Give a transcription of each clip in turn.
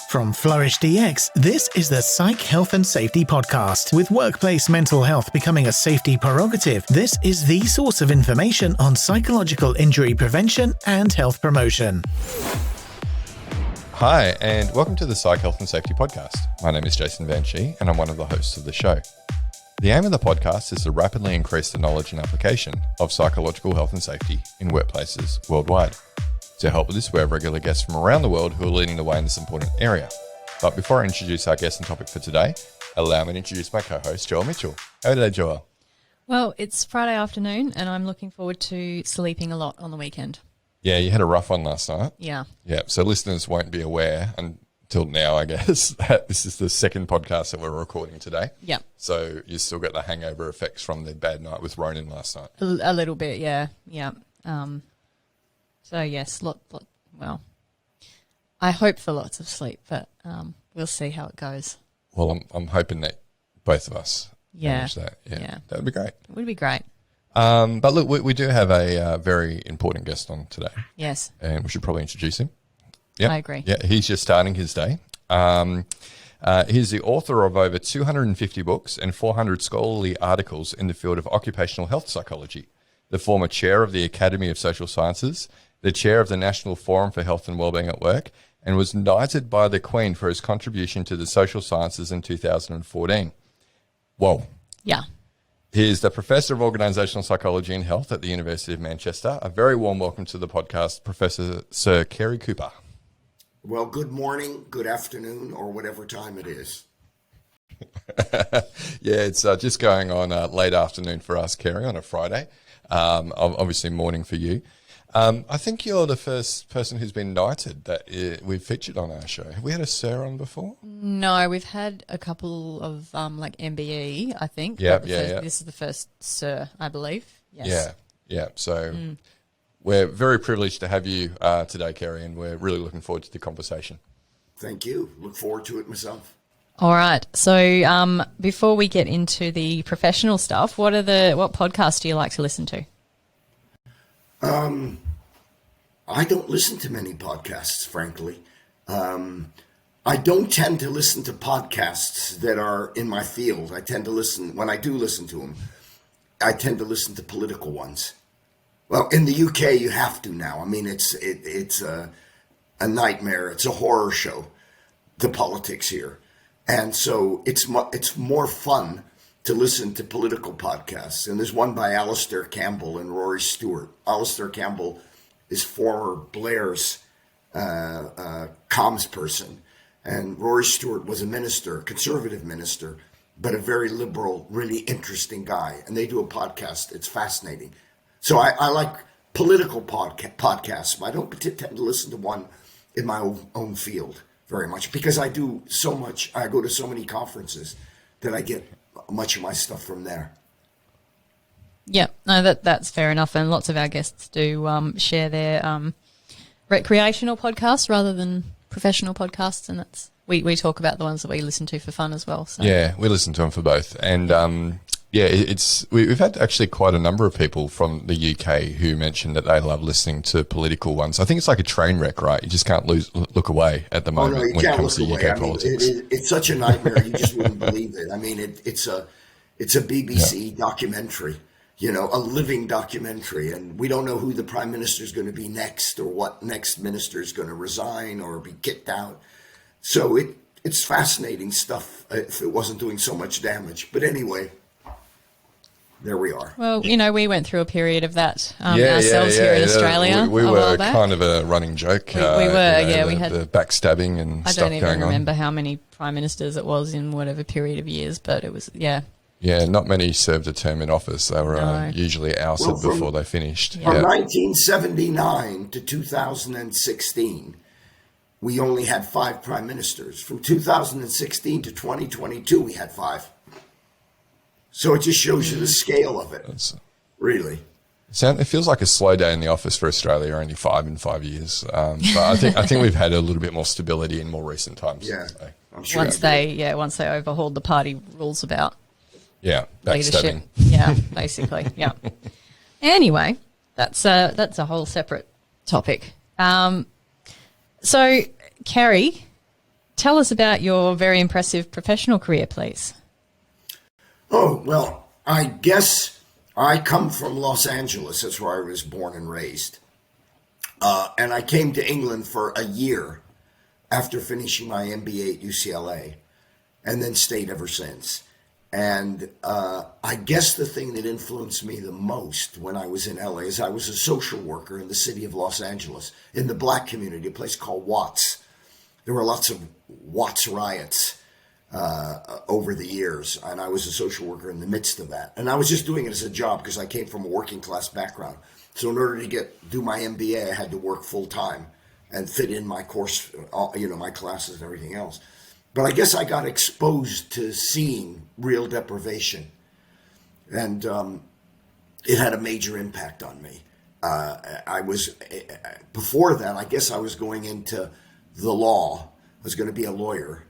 From Flourish DX, this is the Psych Health and Safety Podcast. With workplace mental health becoming a safety prerogative, this is the source of information on psychological injury prevention and health promotion. Hi, and welcome to the Psych Health and Safety Podcast. My name is Jason Van Schie, and I'm one of the hosts of the show. The aim of the podcast is to rapidly increase the knowledge and application of psychological health and safety in workplaces worldwide. To help with this, we have regular guests from around the world who are leading the way in this important area. But before I introduce our guest and topic for today, allow me to introduce my co-host, Joel Mitchell. How are you today, Joel? Well, it's Friday afternoon and I'm looking forward to sleeping a lot on the weekend. Yeah, you had a rough one last night. Yeah. Yeah, so listeners won't be aware until now, I guess, that this is the second podcast that we're recording today. Yeah. So you still got the hangover effects from the bad night with Ronan last night. A little bit, yeah. Yeah. So yes, well, I hope for lots of sleep, but we'll see how it goes. Well, I'm hoping that both of us manage that. Yeah, that would be great. It would be great. But look, we do have a very important guest on today. Yes. And we should probably introduce him. Yeah, I agree. Yeah, he's just starting his day. He's the author of over 250 books and 400 scholarly articles in the field of occupational health psychology, the former chair of the Academy of Social Sciences, the chair of the National Forum for Health and Wellbeing at Work, and was knighted by the Queen for his contribution to the social sciences in 2014. Whoa. Yeah. He is the Professor of Organisational Psychology and Health at the University of Manchester. A very warm welcome to the podcast, Professor Sir Cary Cooper. Well, good morning, good afternoon, or whatever time it is. Yeah, it's just going on late afternoon for us, Cary, on a Friday. Obviously morning for you. I think you're the first person who's been knighted that we've featured on our show. Have we had a Sir on before? No, we've had a couple of like MBE, I think. Yeah. This is the first Sir, I believe. Yes. Yeah. So we're very privileged to have you today, Cary, and we're really looking forward to the conversation. Thank you. Look forward to it myself. All right. So before we get into the professional stuff, what podcasts do you like to listen to? I don't listen to many podcasts, frankly. I don't tend to listen to podcasts that are in my field. When I do listen to them, I tend to listen to political ones. Well, in the UK, you have to now. I mean, it's a nightmare. It's a horror show, the politics here. And so it's more fun to listen to political podcasts. And there's one by Alistair Campbell and Rory Stewart. Alistair Campbell is former Blair's comms person. And Rory Stewart was a minister, a conservative minister, but a very liberal, really interesting guy. And they do a podcast. It's fascinating. So I like political podcasts, but I don't tend to listen to one in my own field very much because I do so much. I go to so many conferences that I get much of my stuff from there. Yeah, no, that's fair enough. And lots of our guests do share their recreational podcasts rather than professional podcasts. And we talk about the ones that we listen to for fun as well. So. Yeah, we listen to them for both. And we've had actually quite a number of people from the UK who mentioned that they love listening to political ones. I think it's like a train wreck, right? You just can't look away at the moment when it comes to UK politics. It's such a nightmare. You just wouldn't believe it. I mean, it's a BBC documentary, a living documentary. And we don't know who the prime minister is going to be next or what next minister is going to resign or be kicked out. So it's fascinating stuff if it wasn't doing so much damage. But anyway, there we are. Well, we went through a period of that ourselves here in Australia. We were kind of a running joke. We were, we had the backstabbing and stuff going on. I don't even remember how many prime ministers it was in whatever period of years, but it was, Yeah, not many served a term in office. They were usually ousted before they finished. From 1979 to 2016, we only had 5 prime ministers. From 2016 to 2022, we had 5. So it just shows you the scale of it, really. It feels like a slow day in the office for Australia, only 5 in 5 years. But I think we've had a little bit more stability in more recent times. Yeah, so. I'm sure. Once they overhauled the party rules about leadership. Yeah, basically. Yeah. Anyway, that's a whole separate topic. So, Cary, tell us about your very impressive professional career, please. Oh, well, I guess I come from Los Angeles. That's where I was born and raised. And I came to England for a year after finishing my MBA at UCLA, and then stayed ever since. And I guess the thing that influenced me the most when I was in LA is I was a social worker in the city of Los Angeles, in the black community, a place called Watts. There were lots of Watts riots over the years, and I was a social worker in the midst of that. And I was just doing it as a job because I came from a working class background. So in order to do my MBA, I had to work full time and fit in my course, my classes and everything else. But I guess I got exposed to seeing real deprivation, and it had a major impact on me. Before that, I guess I was going into the law. I was going to be a lawyer,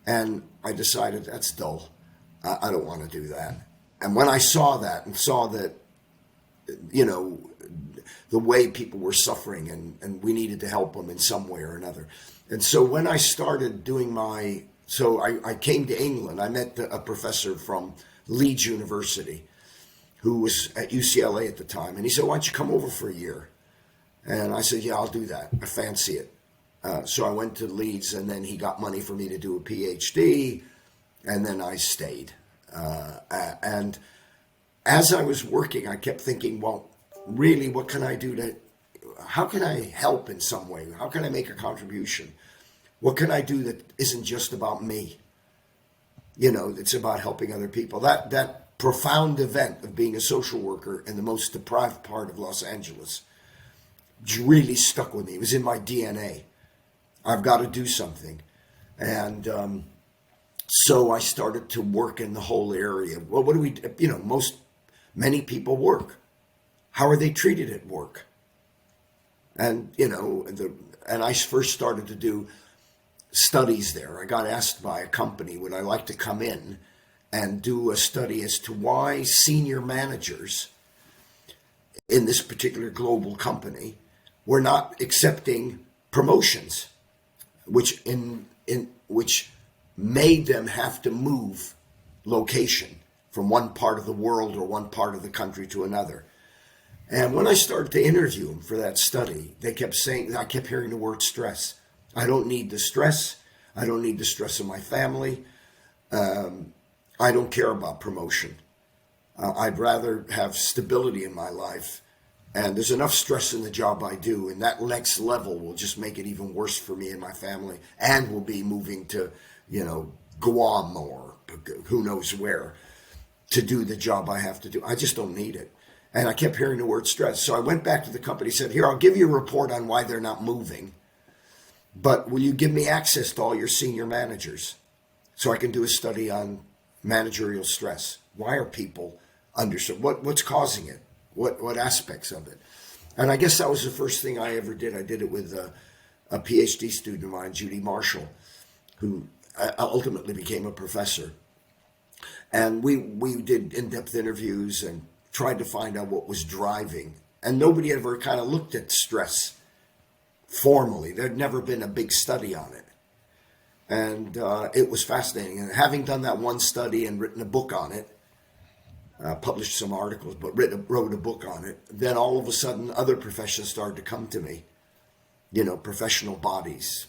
and I decided that's dull. I don't want to do that. And when I saw that and saw that, the way people were suffering and we needed to help them in some way or another. And so when I started doing I came to England. I met a professor from Leeds University who was at UCLA at the time. And he said, why don't you come over for a year? And I said, yeah, I'll do that. I fancy it. So I went to Leeds, and then he got money for me to do a PhD, and then I stayed. And as I was working, I kept thinking, well, really, what can I do how can I help in some way? How can I make a contribution? What can I do that isn't just about me? It's about helping other people. That profound event of being a social worker in the most deprived part of Los Angeles really stuck with me. It was in my DNA. I've got to do something. And so I started to work in the whole area. Well, what do we, many people work. How are they treated at work? And, and I first started to do studies there. I got asked by a company, would I like to come in and do a study as to why senior managers in this particular global company were not accepting promotions, which made them have to move location from one part of the world or one part of the country to another. And when I started to interview them for that study, I kept hearing the word stress. I don't need the stress. I don't need the stress of my family. I don't care about promotion. I'd rather have stability in my life. And there's enough stress in the job I do, and that next level will just make it even worse for me and my family. And we'll be moving to, Guam or who knows where to do the job I have to do. I just don't need it. And I kept hearing the word stress. So I went back to the company, said, here, I'll give you a report on why they're not moving, but will you give me access to all your senior managers so I can do a study on managerial stress? Why are people under what's causing it? What aspects of it? And I guess that was the first thing I ever did. I did it with a PhD student of mine, Judy Marshall, who ultimately became a professor. And we did in-depth interviews and tried to find out what was driving. And nobody ever kind of looked at stress formally. There'd never been a big study on it. And it was fascinating. And having done that one study and written a book on it, published some articles, but wrote a book on it, then all of a sudden other professions started to come to me. Professional bodies,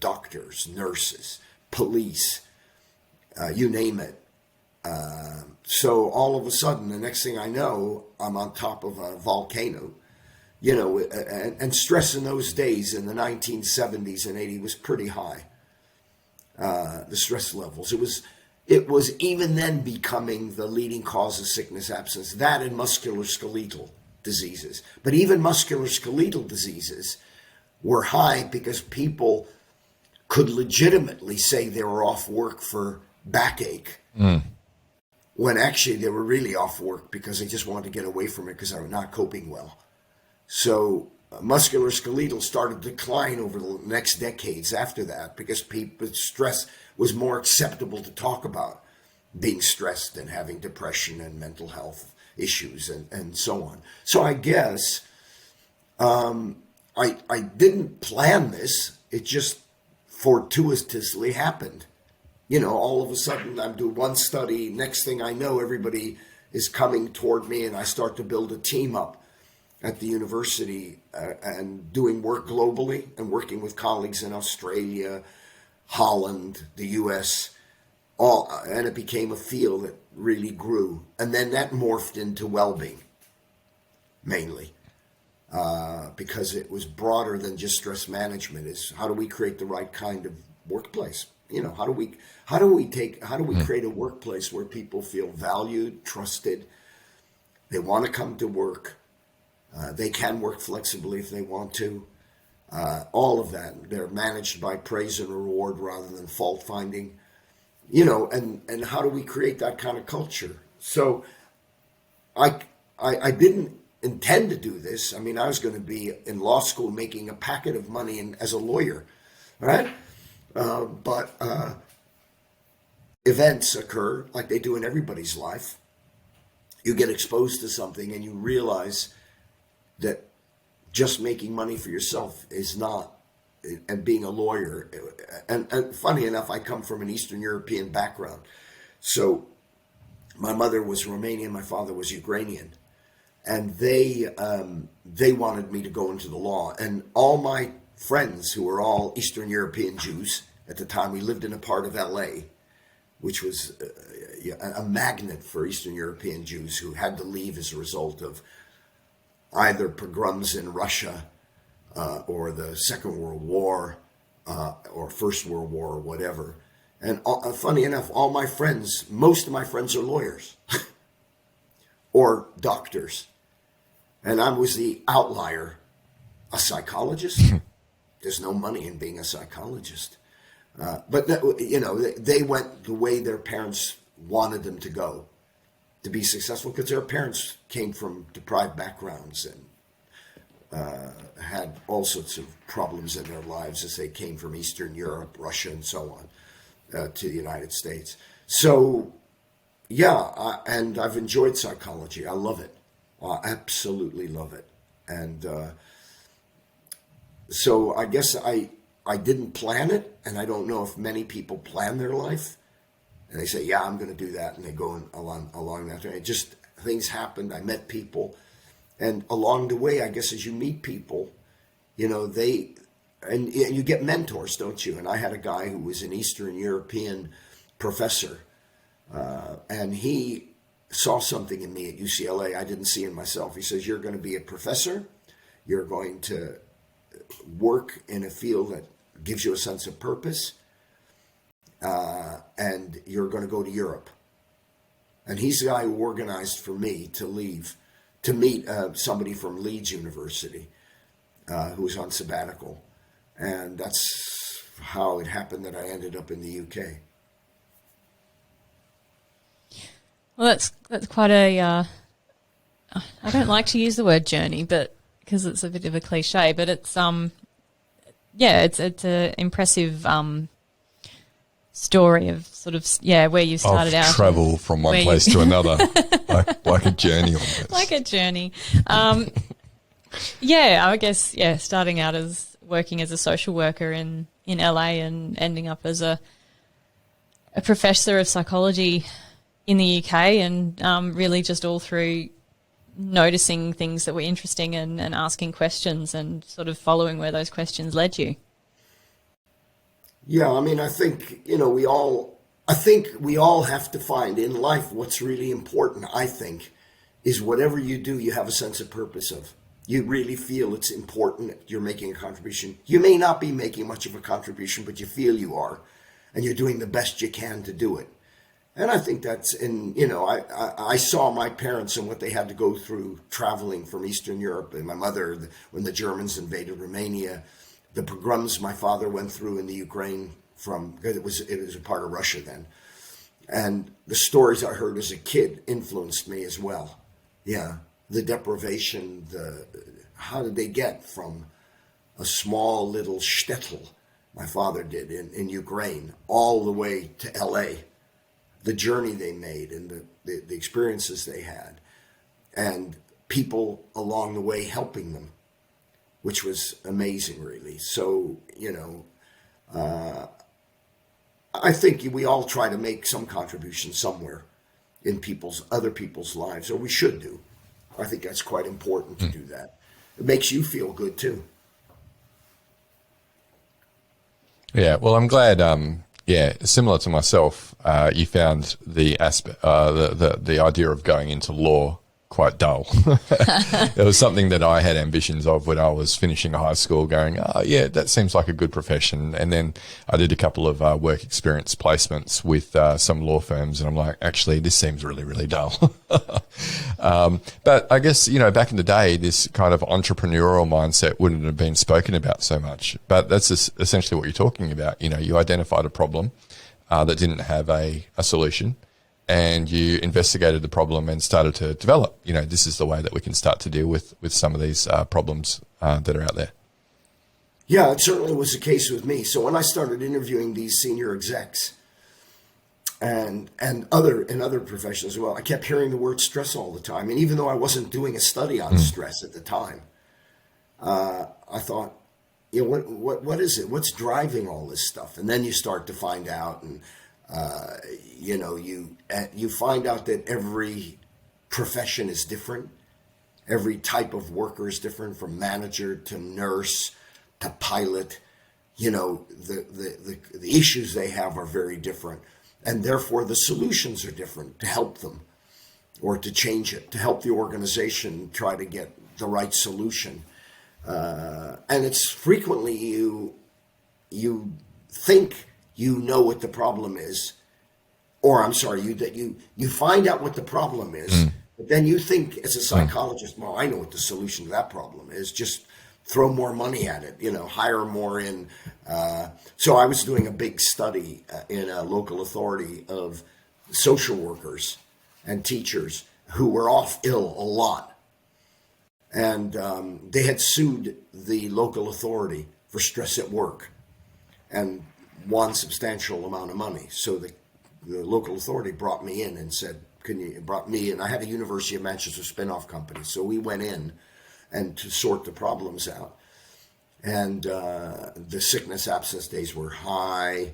doctors, nurses, police, you name it. So all of a sudden, the next thing I know, I'm on top of a volcano, and stress in those days in the 1970s and 80s was pretty high. The stress levels. It was even then becoming the leading cause of sickness absence, that and musculoskeletal diseases. But even musculoskeletal diseases were high because people could legitimately say they were off work for backache. When actually they were really off work because they just wanted to get away from it because they were not coping well. So musculoskeletal started to decline over the next decades after that because stress was more acceptable to talk about being stressed and having depression and mental health issues and so on. So I guess I didn't plan this. It just fortuitously happened. All of a sudden I'm doing one study. Next thing I know, everybody is coming toward me, and I start to build a team up at the university and doing work globally and working with colleagues in Australia, Holland, the US, and it became a field that really grew. And then that morphed into Wellbeing, mainly, because it was broader than just stress management. Is how do we create the right kind of workplace? How do we create a workplace where people feel valued, trusted, they want to come to work, they can work flexibly if they want to, all of that. They're managed by praise and reward rather than fault finding, and how do we create that kind of culture? So I didn't intend to do this. I mean, I was going to be in law school making a packet of money as a lawyer, right? But events occur like they do in everybody's life. You get exposed to something and you realize that just making money for yourself is not, and being a lawyer. And funny enough, I come from an Eastern European background. So my mother was Romanian, my father was Ukrainian. And they wanted me to go into the law. And all my friends, who were all Eastern European Jews at the time, we lived in a part of LA, which was a magnet for Eastern European Jews who had to leave as a result of either pogroms in Russia or the Second World War or First World War or whatever. And funny enough, most of my friends are lawyers or doctors. And I was the outlier, a psychologist. There's no money in being a psychologist. But they went the way their parents wanted them to go to be successful, because their parents came from deprived backgrounds and had all sorts of problems in their lives as they came from Eastern Europe, Russia, and so on to the United States. So, and I've enjoyed psychology. I love it. I absolutely love it. And so I guess I didn't plan it, and I don't know if many people plan their life. And they say, I'm going to do that, and they go along that way. Just things happened. I met people. And along the way, I guess as you meet people, and you get mentors, don't you? And I had a guy who was an Eastern European professor, and he saw something in me at UCLA I didn't see in myself. He says, you're going to be a professor. You're going to work in a field that gives you a sense of purpose, and you're going to go to Europe. And he's the guy who organized for me to meet somebody from Leeds University who was on sabbatical. And that's how it happened that I ended up in the UK. Well, that's quite a. I don't like to use the word journey, but because it's a bit of a cliche, but it's it's an impressive story of sort of where you started out. Travel from one place to another, like a journey almost. Like a journey. I guess starting out as working as a social worker in LA and ending up as a professor of psychology in the UK, and really just all through noticing things that were interesting and asking questions and sort of following where those questions led you. Yeah, I mean, I think, we all have to find in life what's really important, I think, is whatever you do, you have a sense of purpose of. You really feel it's important, you're making a contribution. You may not be making much of a contribution, but you feel you are, and you're doing the best you can to do it. And I think that's I saw my parents and what they had to go through traveling from Eastern Europe, and my mother, when the Germans invaded Romania, the pogroms my father went through in the Ukraine because it was a part of Russia then. And the stories I heard as a kid influenced me as well. Yeah, the deprivation, how did they get from a small little shtetl, my father did in Ukraine, all the way to LA. The journey they made and the experiences they had, and people along the way helping them, which was amazing, really. So, I think we all try to make some contribution somewhere in other people's lives, or we should do. I think that's quite important to do that. It makes you feel good too. Yeah, well, I'm glad. Similar to myself, you found the aspect, the idea of going into law quite dull. It was something that I had ambitions of when I was finishing high school, going, oh yeah, that seems like a good profession. And then I did a couple of work experience placements with some law firms, and I'm like, actually, this seems really, really dull. But I guess, back in the day, this kind of entrepreneurial mindset wouldn't have been spoken about so much. But that's essentially what you're talking about. You identified a problem that didn't have a solution, and you investigated the problem and started to develop, this is the way that we can start to deal with some of these problems that are out there. Yeah, it certainly was the case with me. So when I started interviewing these senior execs and other professions as well, I kept hearing the word stress all the time. And even though I wasn't doing a study on stress at the time, I thought, what is it? What's driving all this stuff? And then you start to find out, and you find out that every profession is different. Every type of worker is different, from manager to nurse to pilot. The issues they have are very different, and therefore the solutions are different to help them or to change it, to help the organization try to get the right solution. And it's frequently you think you know what the problem is, or you find out what the problem is, but then you think as a psychologist, well, I know what the solution to that problem is. Just throw more money at it, hire more in. So I was doing a big study in a local authority of social workers and teachers who were off ill a lot. And they had sued the local authority for stress at work and won substantial amount of money. So the local authority brought me in and said, I had a University of Manchester spin-off company. So we went in and to sort the problems out. And the sickness absence days were high.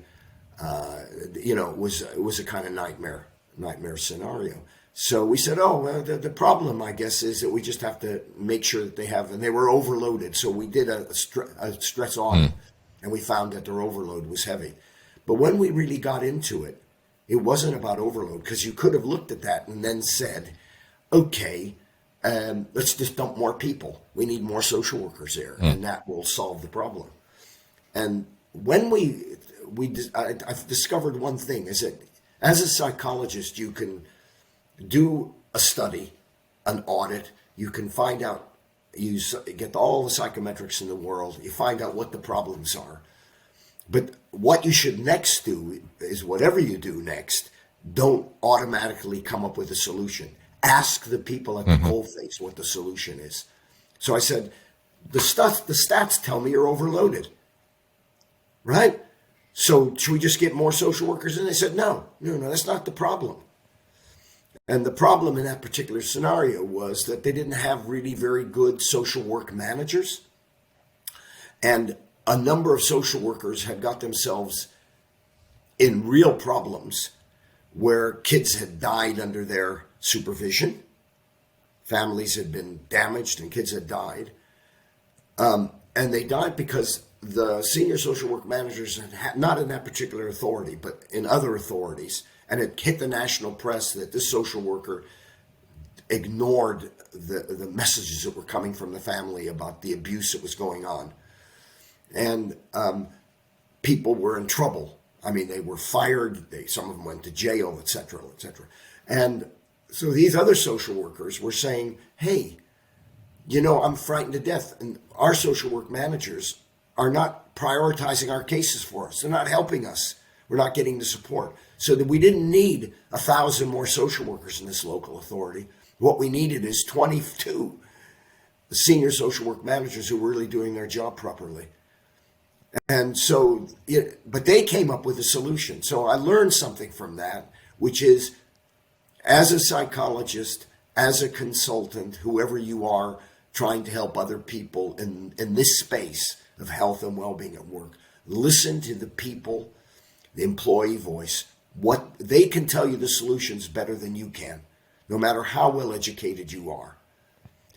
It was a kind of nightmare scenario. So we said, the problem, I guess, is that we just have to make sure that they have, and they were overloaded. So we did a stress audit, and we found that their overload was heavy. But when we really got into it, it wasn't about overload, because you could have looked at that and then said, okay, let's just dump more people. We need more social workers there, and that will solve the problem. And when I've discovered one thing, is that as a psychologist, you can do a study, an audit, you can find out, you get all the psychometrics in the world, you find out what the problems are. But what you should next do is, whatever you do next, don't automatically come up with a solution. Ask the people at the coalface what the solution is. So I said, the stats tell me you're overloaded, right? So should we just get more social workers? And they said, no, that's not the problem. And the problem in that particular scenario was that they didn't have really very good social work managers. And a number of social workers had got themselves in real problems where kids had died under their supervision. Families had been damaged and kids had died. And they died because the senior social work managers had, not in that particular authority, but in other authorities, and it hit the national press that this social worker ignored the messages that were coming from the family about the abuse that was going on. And people were in trouble. I mean, they were fired. Some of them went to jail, et cetera, et cetera. And so these other social workers were saying, hey, I'm frightened to death. And our social work managers are not prioritizing our cases for us. They're not helping us. We're not getting the support. So that we didn't need 1,000 more social workers in this local authority. What we needed is 22 senior social work managers who were really doing their job properly. And so, but they came up with a solution. So I learned something from that, which is, as a psychologist, as a consultant, whoever you are, trying to help other people in this space of health and well-being at work, Listen to the people, the employee voice. What they can tell you the solutions better than you can, no matter how well educated you are.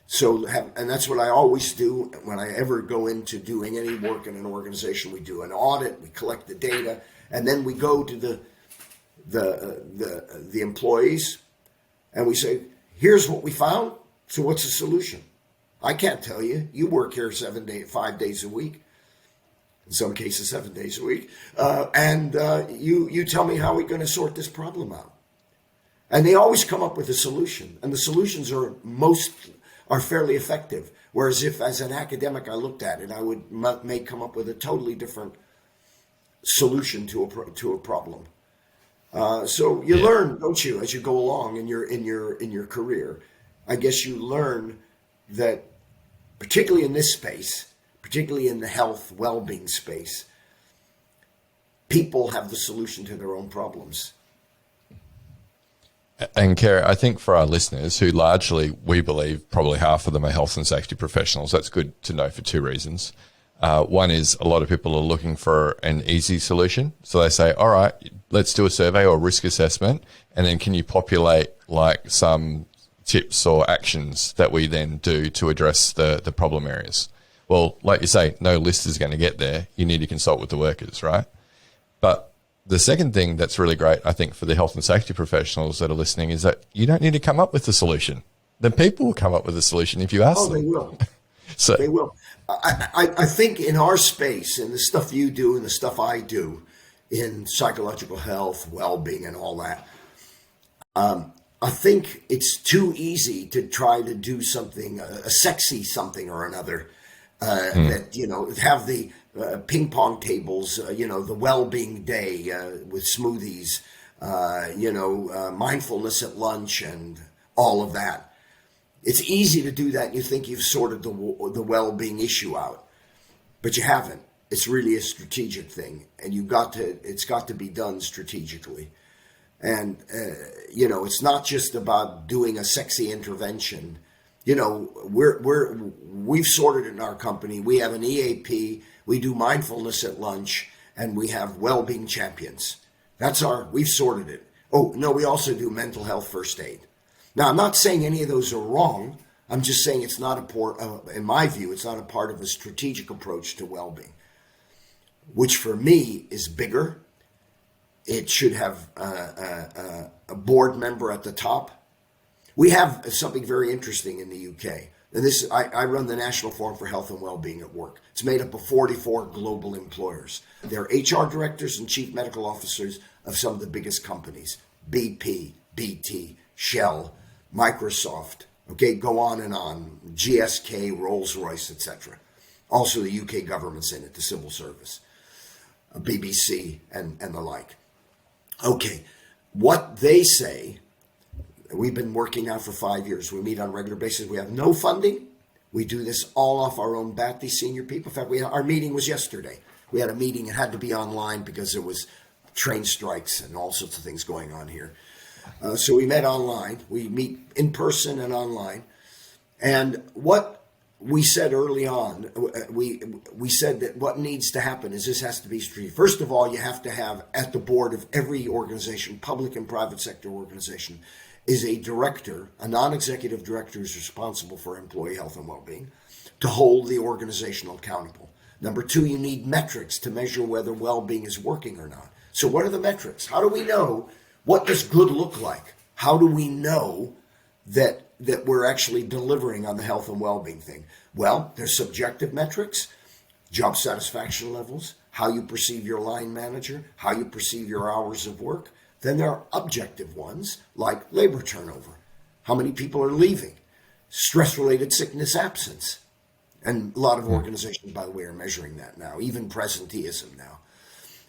So, and that's what I always do when I ever go into doing any work in an organization. We do an audit, we collect the data, and then we go to the employees, and we say, "Here's what we found. So, what's the solution?" I can't tell you. You work here 5 days a week, in some cases 7 days a week, and you tell me how we're going to sort this problem out. And they always come up with a solution, and the solutions are fairly effective. Whereas if, as an academic, I looked at it, I may come up with a totally different solution to a problem. So you learn, don't you, as you go along in your career. I guess you learn that, particularly in this space, particularly in the health well-being space, people have the solution to their own problems. And Cary, I think for our listeners, who largely, we believe, probably half of them are health and safety professionals, that's good to know for two reasons. One is a lot of people are looking for an easy solution. So they say, all right, let's do a survey or risk assessment, and then can you populate like some tips or actions that we then do to address the problem areas? Well, like you say, no list is going to get there. You need to consult with the workers, right? But the second thing that's really great, I think, for the health and safety professionals that are listening is that you don't need to come up with the solution. The people will come up with a solution if you ask them. Oh, they will. So they will. I think in our space, and the stuff you do and the stuff I do in psychological health, well-being, and all that, I think it's too easy to try to do something, a sexy something or another, that, have the ping pong tables, the well-being day with smoothies, mindfulness at lunch and all of that. It's easy to do that and you think you've sorted the well-being issue out, but you haven't. It's really a strategic thing, and it's got to be done strategically. And, it's not just about doing a sexy intervention. We've sorted it in our company. We have an EAP. We do mindfulness at lunch, and we have well-being champions. We've sorted it. Oh, no, we also do mental health first aid. Now, I'm not saying any of those are wrong. I'm just saying it's not in my view, it's not a part of a strategic approach to well-being, which for me is bigger. It should have a board member at the top. We have something very interesting in the UK. And I run the National Forum for Health and Wellbeing at Work. It's made up of 44 global employers. They're HR directors and chief medical officers of some of the biggest companies: BP, BT, Shell, Microsoft. Okay, go on and on. GSK, Rolls-Royce, etc. Also, the UK government's in it, the civil service, BBC, and the like. Okay, what they say. We've been working now for 5 years. We meet on a regular basis. We have no funding. We do this all off our own bat, these senior people. In fact, our meeting was yesterday. We had a meeting. It had to be online because there was train strikes and all sorts of things going on here. So we met online. We meet in person and online. And what we said early on, we said that what needs to happen is this has to be strategic. First of all, you have to have at the board of every organization, public and private sector organization, is a director, a non-executive director who's responsible for employee health and well-being, to hold the organization accountable. Number two, you need metrics to measure whether well-being is working or not. So what are the metrics? How do we know what does good look like? How do we know that we're actually delivering on the health and well-being thing? Well, there's subjective metrics, job satisfaction levels, how you perceive your line manager, how you perceive your hours of work. Then there are objective ones like labor turnover. How many people are leaving? Stress-related sickness absence. And a lot of organizations, by the way, are measuring that now, even presenteeism now.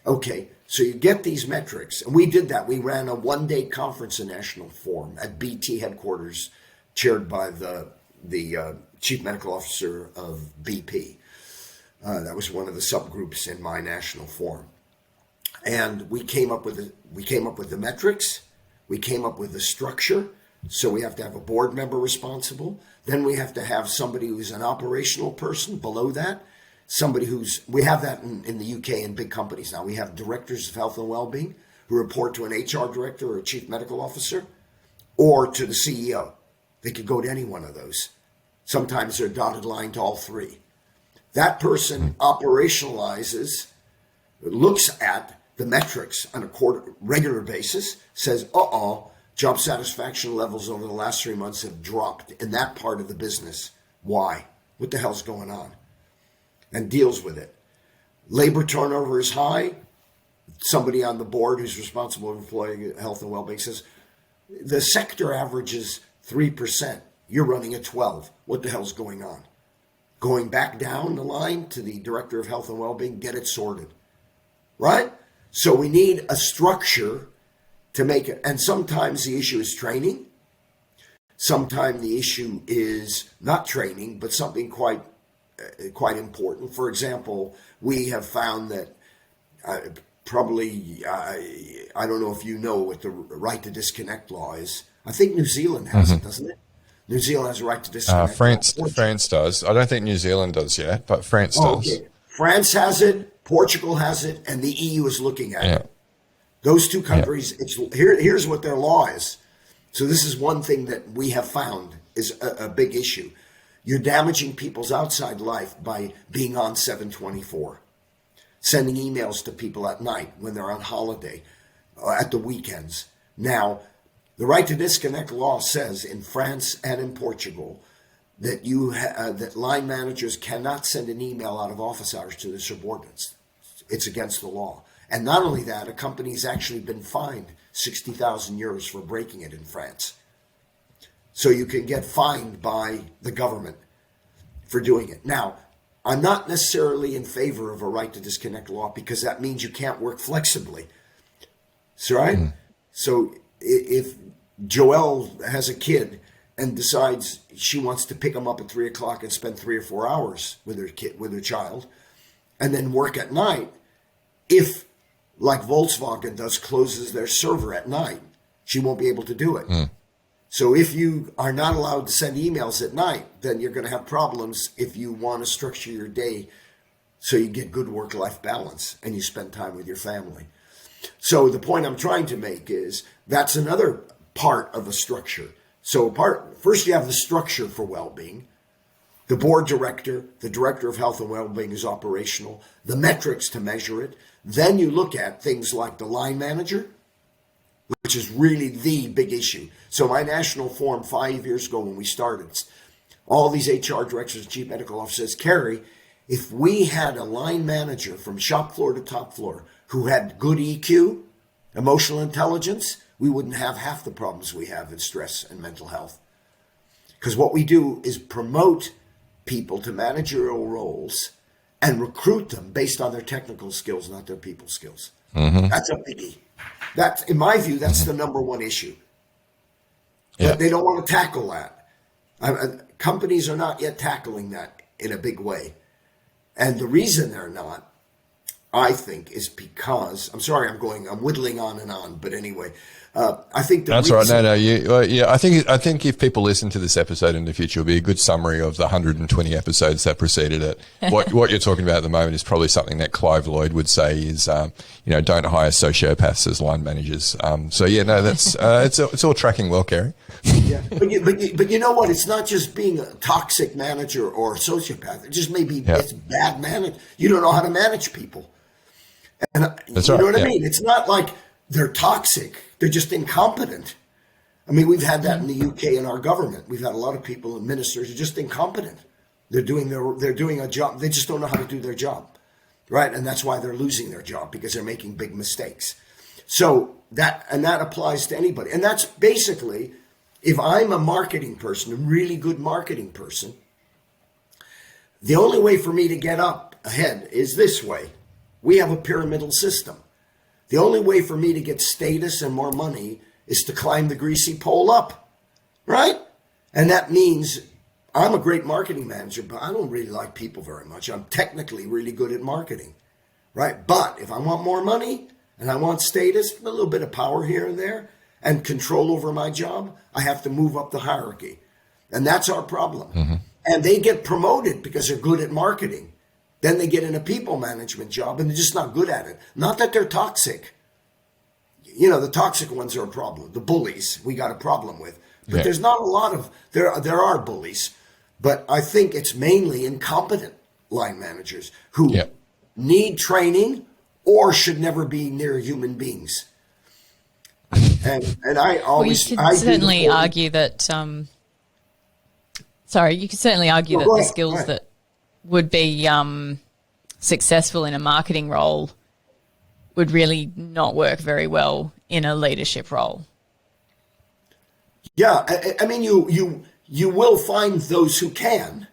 Okay, so you get these metrics. And we did that. We ran a one-day conference in National Forum at BT headquarters, chaired by the chief medical officer of BP. That was one of the subgroups in my National Forum. And we came up with the metrics. We came up with the structure. So we have to have a board member responsible. Then we have to have somebody who's an operational person below that, somebody we have that in the UK in big companies now. We have directors of health and well-being who report to an HR director or a chief medical officer or to the CEO. They could go to any one of those. Sometimes they're dotted line to all three. That person operationalizes, looks at the metrics on a regular basis, says, job satisfaction levels over the last 3 months have dropped in that part of the business. Why? What the hell's going on? And deals with it. Labor turnover is high. Somebody on the board who's responsible for employee health and well-being says, the sector averages 3%. You're running at 12. What the hell's going on? Going back down the line to the director of health and well-being, get it sorted. Right? So we need a structure to make it. And sometimes the issue is training. Sometimes the issue is not training, but something quite important. For example, we have found that I don't know if you know what the right to disconnect law is. I think New Zealand has it, doesn't it? New Zealand has a right to disconnect. France does. I don't think New Zealand does yet, but France does. Okay. France has it, Portugal has it, and the EU is looking at it. Those two countries, here's what their law is. So this is one thing that we have found is a big issue. You're damaging people's outside life by being on 724, sending emails to people at night when they're on holiday, at the weekends. Now, the right to disconnect law says in France and in Portugal that that line managers cannot send an email out of office hours to their subordinates. It's against the law. And not only that, a company's actually been fined 60,000 euros for breaking it in France. So you can get fined by the government for doing it. Now, I'm not necessarily in favor of a right to disconnect law because that means you can't work flexibly. So, right? So if Joelle has a kid and decides she wants to pick him up at 3 o'clock and spend 3 or 4 hours with her child, and then work at night, if, like Volkswagen does, closes their server at night, she won't be able to do it. So if you are not allowed to send emails at night, then you're going to have problems if you want to structure your day so you get good work-life balance and you spend time with your family. So the point I'm trying to make is that's another part of a structure. So first you have the structure for well-being. The board director, the director of health and well-being is operational, the metrics to measure it. Then you look at things like the line manager, which is really the big issue. So my national forum 5 years ago when we started, all these HR directors and chief medical officers, Cary, if we had a line manager from shop floor to top floor who had good EQ, emotional intelligence, we wouldn't have half the problems we have in stress and mental health. Because what we do is promote people to managerial roles and recruit them based on their technical skills, not their people skills. That's a biggie. That's, in my view, that's the number one issue. But they don't want to tackle that. Companies are not yet tackling that in a big way. And the reason they're not, I think, is because, I'm sorry, I'm whittling on and on, but anyway, I think that's right. No, I think if people listen to this episode in the future, it'll be a good summary of the 120 episodes that preceded it. What you're talking about at the moment is probably something that Clive Lloyd would say is, don't hire sociopaths as line managers. That's it's all tracking well, Cary. Yeah, but you know what? It's not just being a toxic manager or a sociopath. It just may be it's bad management. You don't know how to manage people, and that's you right. know what I mean. It's not like they're toxic. They're just incompetent. I mean, we've had that in the UK in our government. We've had a lot of people and ministers who are just incompetent. They're doing a job. They just don't know how to do their job, right? And that's why they're losing their job, because they're making big mistakes. So that applies to anybody. And that's basically, if I'm a marketing person, a really good marketing person, the only way for me to get up ahead is this way. We have a pyramidal system. The only way for me to get status and more money is to climb the greasy pole up, right? And that means I'm a great marketing manager, but I don't really like people very much. I'm technically really good at marketing, right? But if I want more money and I want status, a little bit of power here and there, and control over my job, I have to move up the hierarchy. And that's our problem. And they get promoted because they're good at marketing. Then they get in a people management job and they're just not good at it. Not that they're toxic. You know, the toxic ones are a problem. The bullies we got a problem with. But there's not a lot of, there are bullies. But I think it's mainly incompetent line managers who need training or should never be near human beings. And I always... Well, you could certainly argue that... you could certainly argue that the skills that would be successful in a marketing role would really not work very well in a leadership role. Yeah, I mean, you will find those who can,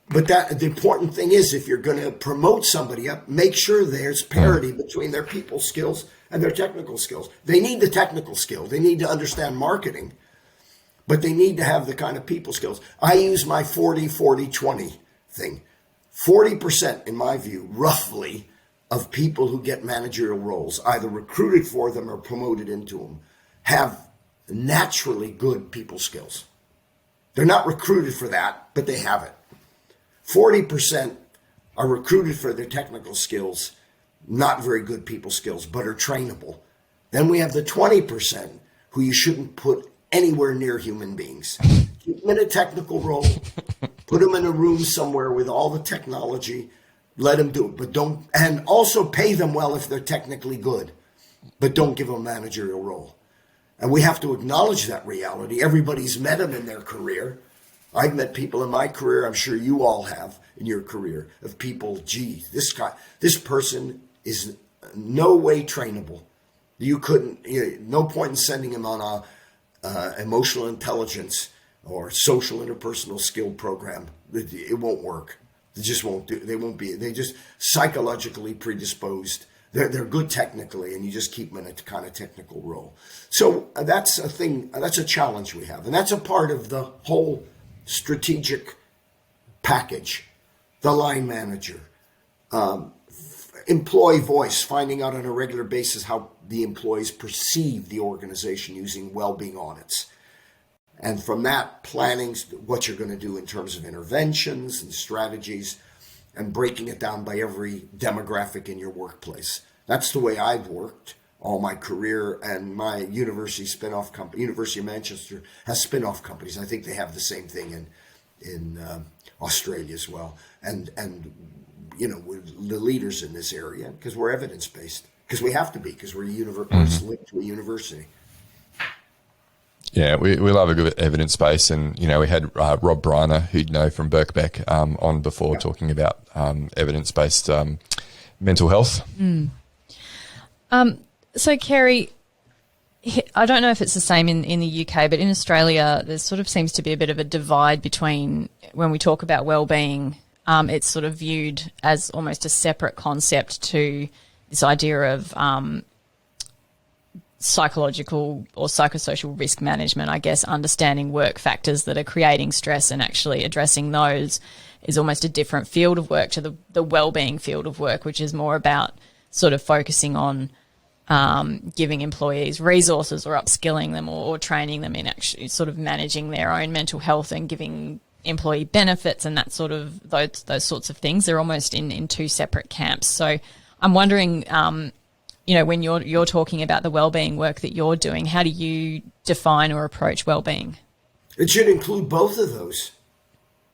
but the important thing is if you're going to promote somebody up, make sure there's parity between their people skills and their technical skills. They need the technical skill. They need to understand marketing, but they need to have the kind of people skills. I use my 40-40-20 thing. 40%, in my view, roughly, of people who get managerial roles, either recruited for them or promoted into them, have naturally good people skills. They're not recruited for that, but they have it. 40% are recruited for their technical skills, not very good people skills, but are trainable. Then we have the 20% who you shouldn't put anywhere near human beings. Keep them in a technical role, put them in a room somewhere with all the technology, let them do it, but don't, and also pay them well if they're technically good, but don't give them a managerial role. And we have to acknowledge that reality. Everybody's met them in their career. I've met people in my career, I'm sure you all have in your career, of people, gee, this person is no way trainable. You couldn't, no point in sending him on a emotional intelligence or social interpersonal skill program. It won't work. They just won't do. They won't be. They just psychologically predisposed. They're good technically, and you just keep them in a kind of technical role. So that's a thing. That's a challenge we have, and that's a part of the whole strategic package. The line manager, employee voice, finding out on a regular basis how the employees perceive the organization using well-being audits. And from that, planning what you're going to do in terms of interventions and strategies, and breaking it down by every demographic in your workplace. That's the way I've worked all my career, and my university spin-off company, University of Manchester, has spin-off companies. I think they have the same thing in Australia as well. And we're the leaders in this area because we're evidence-based, because we have to be, because we're linked to a university. Yeah, we love a good evidence base, and we had Rob Briner, who'd know from Birkbeck, on before, talking about evidence-based mental health. So, Cary, I don't know if it's the same in the UK, but in Australia, there sort of seems to be a bit of a divide between when we talk about well-being. It's sort of viewed as almost a separate concept to this idea of psychological or psychosocial risk management, I guess, understanding work factors that are creating stress and actually addressing those is almost a different field of work to the well-being field of work, which is more about sort of focusing on giving employees resources or upskilling them or training them in actually sort of managing their own mental health and giving employee benefits and that sort of those sorts of things. They're almost in two separate camps. So I'm wondering, when you're talking about the wellbeing work that you're doing, how do you define or approach wellbeing? It should include both of those.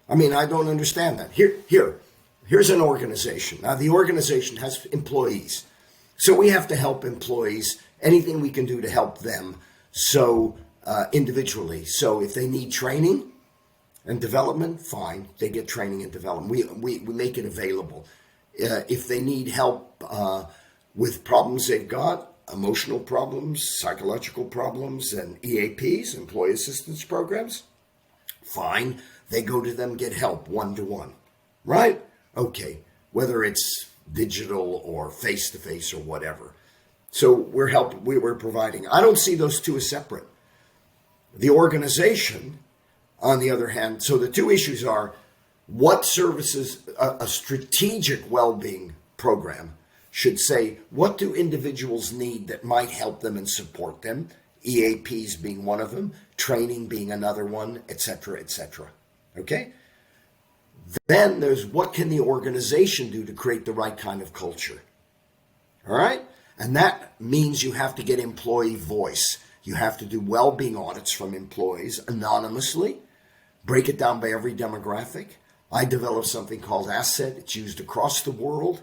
I mean, I don't understand that. Here's an organization. Now, the organization has employees. So we have to help employees, anything we can do to help them. So individually. So if they need training and development, fine. They get training and development. We make it available. If they need help with problems they've got, emotional problems, psychological problems, and EAPs, employee assistance programs, fine. They go to them, get help one-to-one, right? Okay, whether it's digital or face-to-face or whatever. So we're providing. I don't see those two as separate. The organization, on the other hand, so the two issues are what services a strategic well-being program should say, what do individuals need that might help them and support them? EAPs being one of them, training being another one, et cetera, et cetera. Okay? Then there's what can the organization do to create the right kind of culture? All right? And that means you have to get employee voice. You have to do well-being audits from employees anonymously, break it down by every demographic. I developed something called Asset. It's used across the world.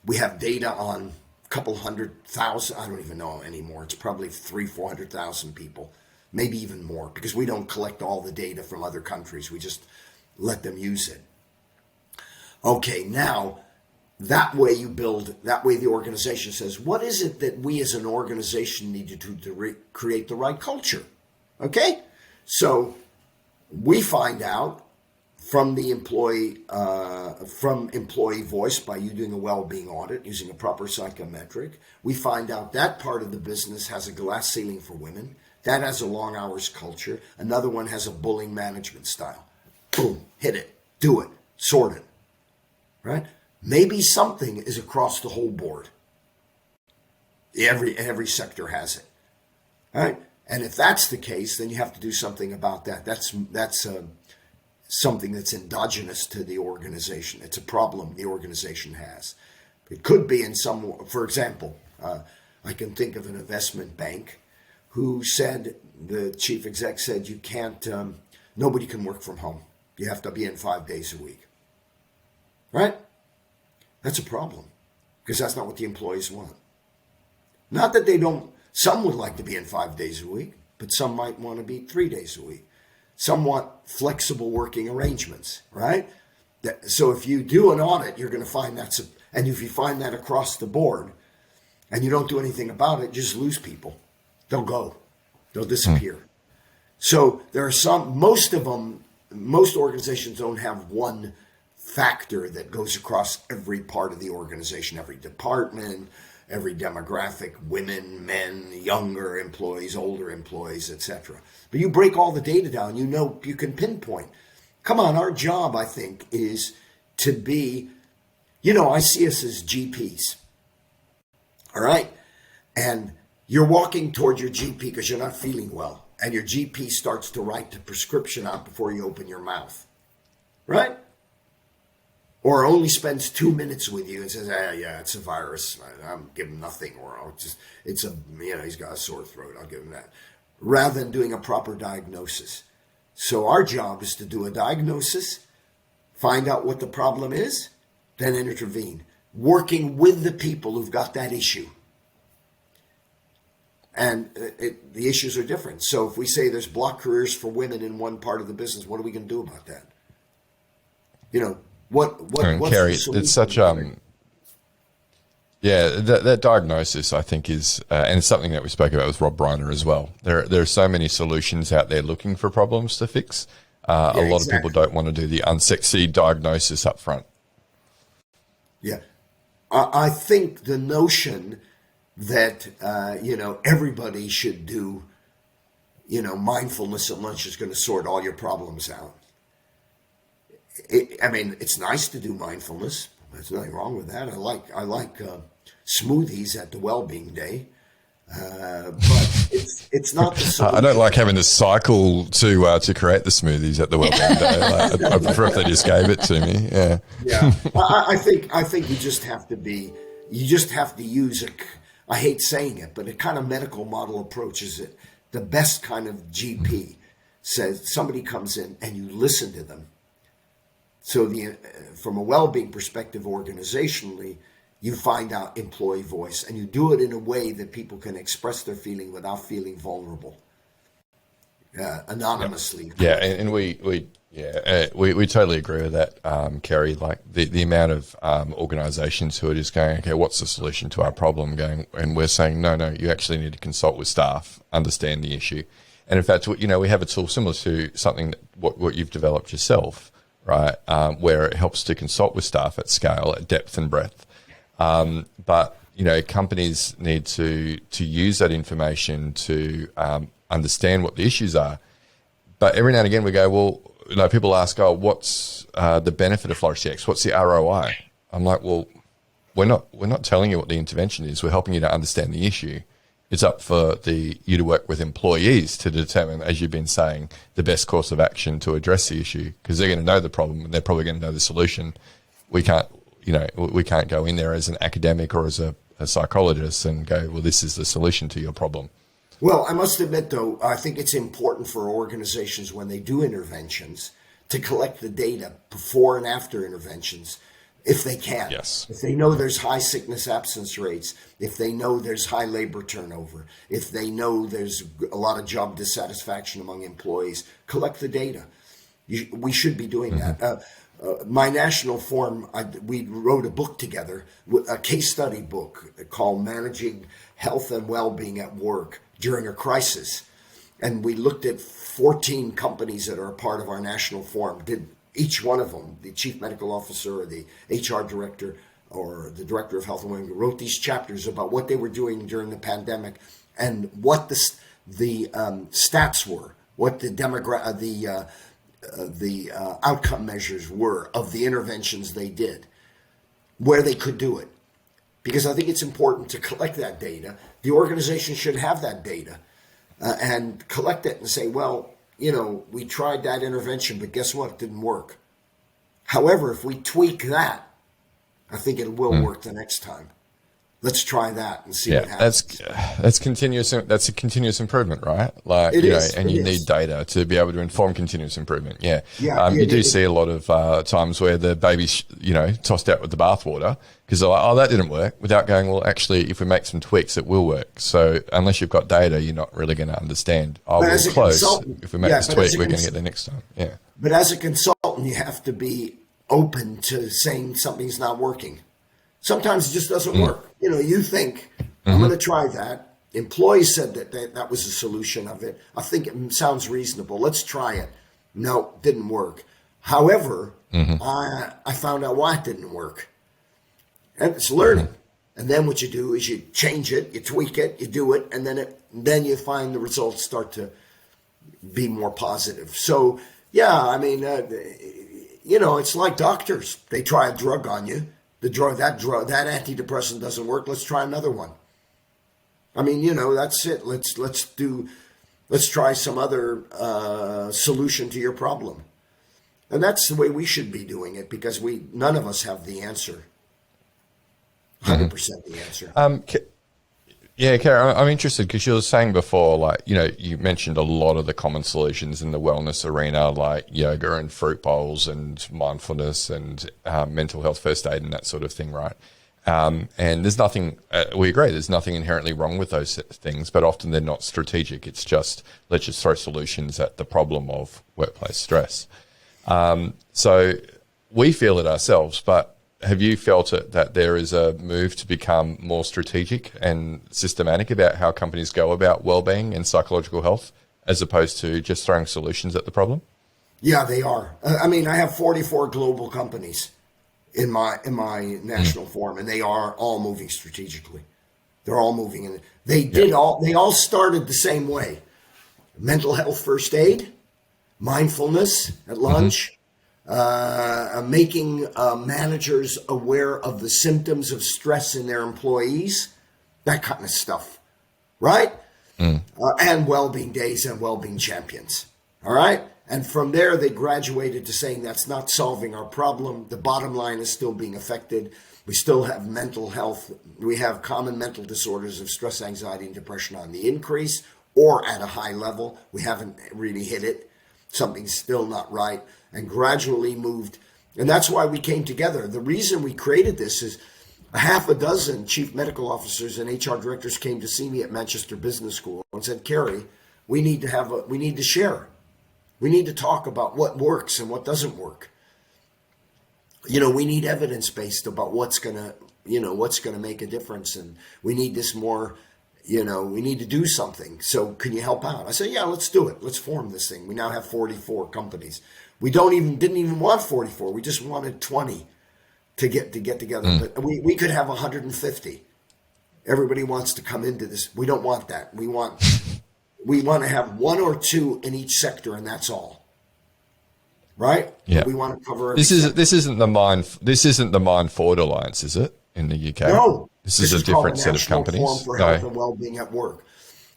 We have data on a couple 100,000, I don't even know anymore. It's probably 400,000 people, maybe even more, because we don't collect all the data from other countries. We just let them use it. Okay, now that way you build, that way the organization says, what is it that we as an organization need to do to create the right culture? Okay, so we find out from the employee voice by you doing a well-being audit using a proper psychometric. We find out that part of the business has a glass ceiling for women. That has a long hours culture. Another one has a bullying management style. Boom, hit it, do it, sort it, right? Maybe something is across the whole board. Every sector has it, right? And if that's the case, then you have to do something about that. That's something that's endogenous to the organization. It's a problem the organization has. It could be in some, for example, I can think of an investment bank who said, the chief exec said, you can't, nobody can work from home. You have to be in 5 days a week, right? That's a problem because that's not what the employees want. Not that they don't, some would like to be in 5 days a week, but some might want to be 3 days a week. Some want flexible working arrangements, right? So if you do an audit, you're going to find that's, and if you find that across the board and you don't do anything about it, just lose people. They'll go, they'll disappear. So there are some, most of them, most organizations don't have one factor that goes across every part of the organization, every department, every demographic, women, men, younger employees, older employees, etc. But you break all the data down, you know, you can pinpoint. Come on, our job, I think, is to be, you know, I see us as GPs, all right? And you're walking toward your GP because you're not feeling well, and your GP starts to write the prescription out before you open your mouth, right? Or only spends 2 minutes with you and says, yeah, it's a virus. I'm giving nothing. Or I'll just, it's a, you know, he's got a sore throat. I'll give him that. Rather than doing a proper diagnosis. So our job is to do a diagnosis, find out what the problem is, then intervene. Working with the people who've got that issue. And the issues are different. So if we say there's block careers for women in one part of the business, what are we going to do about that? You know, what's Cary, it's such that diagnosis I think is and it's something that we spoke about with Rob Reiner as well. There are so many solutions out there looking for problems to fix. A lot of people don't want to do the unsexy diagnosis up front. Yeah, I think the notion that you know, everybody should do, you know, mindfulness at lunch is going to sort all your problems out. I mean, it's nice to do mindfulness. There's nothing wrong with that. I like smoothies at the Wellbeing Day, but it's not the solution. I don't like having to cycle to create the smoothies at the Wellbeing Day. I prefer if they just gave it to me. Yeah, yeah. I think you just have to use a. I hate saying it, but a kind of medical model approach is it. The best kind of GP says somebody comes in and you listen to them. So from a well-being perspective, organizationally, you find out employee voice, and you do it in a way that people can express their feeling without feeling vulnerable, anonymously. Yeah, and we totally agree with that, Cary. Like the amount of organisations who are just going, okay, what's the solution to our problem? And we're saying, no, you actually need to consult with staff, understand the issue, and in fact, you know, we have a tool similar to something what you've developed yourself. Right, where it helps to consult with staff at scale, at depth and breadth. But you know, companies need to use that information to understand what the issues are. But every now and again, we go, well, you know, people ask, oh, what's the benefit of Flourish DX? What's the ROI? I'm like, well, we're not telling you what the intervention is. We're helping you to understand the issue, It's up for you to work with employees to determine, as you've been saying, the best course of action to address the issue, because they're going to know the problem and they're probably going to know the solution. We can't go in there as an academic or as a psychologist and go, well, this is the solution to your problem. Well, I must admit, though, I think it's important for organizations when they do interventions to collect the data before and after interventions, if they can. Yes. If they know there's high sickness absence rates, if they know there's high labor turnover, if they know there's a lot of job dissatisfaction among employees, collect the data. We should be doing that. My national forum, we wrote a book together, a case study book called Managing Health and Wellbeing at Work During a Crisis. And we looked at 14 companies that are a part of our national forum, did each one of them, the chief medical officer or the HR director or the director of health and wellbeing, wrote these chapters about what they were doing during the pandemic and what the stats were, what the outcome measures were of the interventions they did, where they could do it. Because I think it's important to collect that data. The organization should have that data and collect it and say, well, we tried that intervention, but guess what? It didn't work. However, if we tweak that, I think it will work the next time. Let's try that and see what happens. That's continuous. That's a continuous improvement, right? Like, you need data to be able to inform continuous improvement. Yeah. You do see a lot of times where the baby's, tossed out with the bathwater because they're like, oh, that didn't work, without going, well, actually, if we make some tweaks, it will work. So unless you've got data, you're not really going to understand. Oh, we're close. If we make this tweak, we're going to get there next time. Yeah. But as a consultant, you have to be open to saying something's not working. Sometimes it just doesn't work. You think, I'm going to try that. Employees said that was the solution of it. I think it sounds reasonable. Let's try it. No, didn't work. However, I found out why it didn't work. And it's learning. And then what you do is you change it, you tweak it, you do it, and then you find the results start to be more positive. So, it's like doctors. They try a drug on you. That antidepressant doesn't work. Let's try another one. That's it. Let's try some other solution to your problem. And that's the way we should be doing it, because none of us have the answer. 100% the answer. Cary, I'm interested because you were saying before, you mentioned a lot of the common solutions in the wellness arena, like yoga and fruit bowls and mindfulness and mental health first aid and that sort of thing, right? And there's nothing, we agree, there's nothing inherently wrong with those things, but often they're not strategic. It's just, let's just throw solutions at the problem of workplace stress. So we feel it ourselves, but have you felt it that there is a move to become more strategic and systematic about how companies go about well-being and psychological health, as opposed to just throwing solutions at the problem? Yeah, they are. I have 44 global companies in my national forum, and they are all moving strategically. They're all moving in. They all started the same way. Mental health first aid, mindfulness at lunch, making managers aware of the symptoms of stress in their employees, that kind of stuff, right? And well-being days and well-being champions, all right? And from there, they graduated to saying that's not solving our problem. The bottom line is still being affected. We still have mental health. We have common mental disorders of stress, anxiety, and depression on the increase or at a high level. We haven't really hit it. Something's still not right. And gradually moved. And that's why we came together. The reason we created this is a half a dozen chief medical officers and HR directors came to see me at Manchester Business School and said, Cary, we need to share. We need to talk about what works and what doesn't work. We need evidence-based about what's going to make a difference. And we need this more, we need to do something. So can you help out? I said, yeah, let's do it. Let's form this thing. We now have 44 companies. We didn't even want 44. We just wanted 20 to get together. But we could have 150. Everybody wants to come into this. We don't want that. We want to have one or two in each sector, and that's all. Right? Yeah. We want to cover this isn't the Mind Forward Alliance, is it? in the UK? No, This is a different set of companies. Forum for Health and Wellbeing at Work.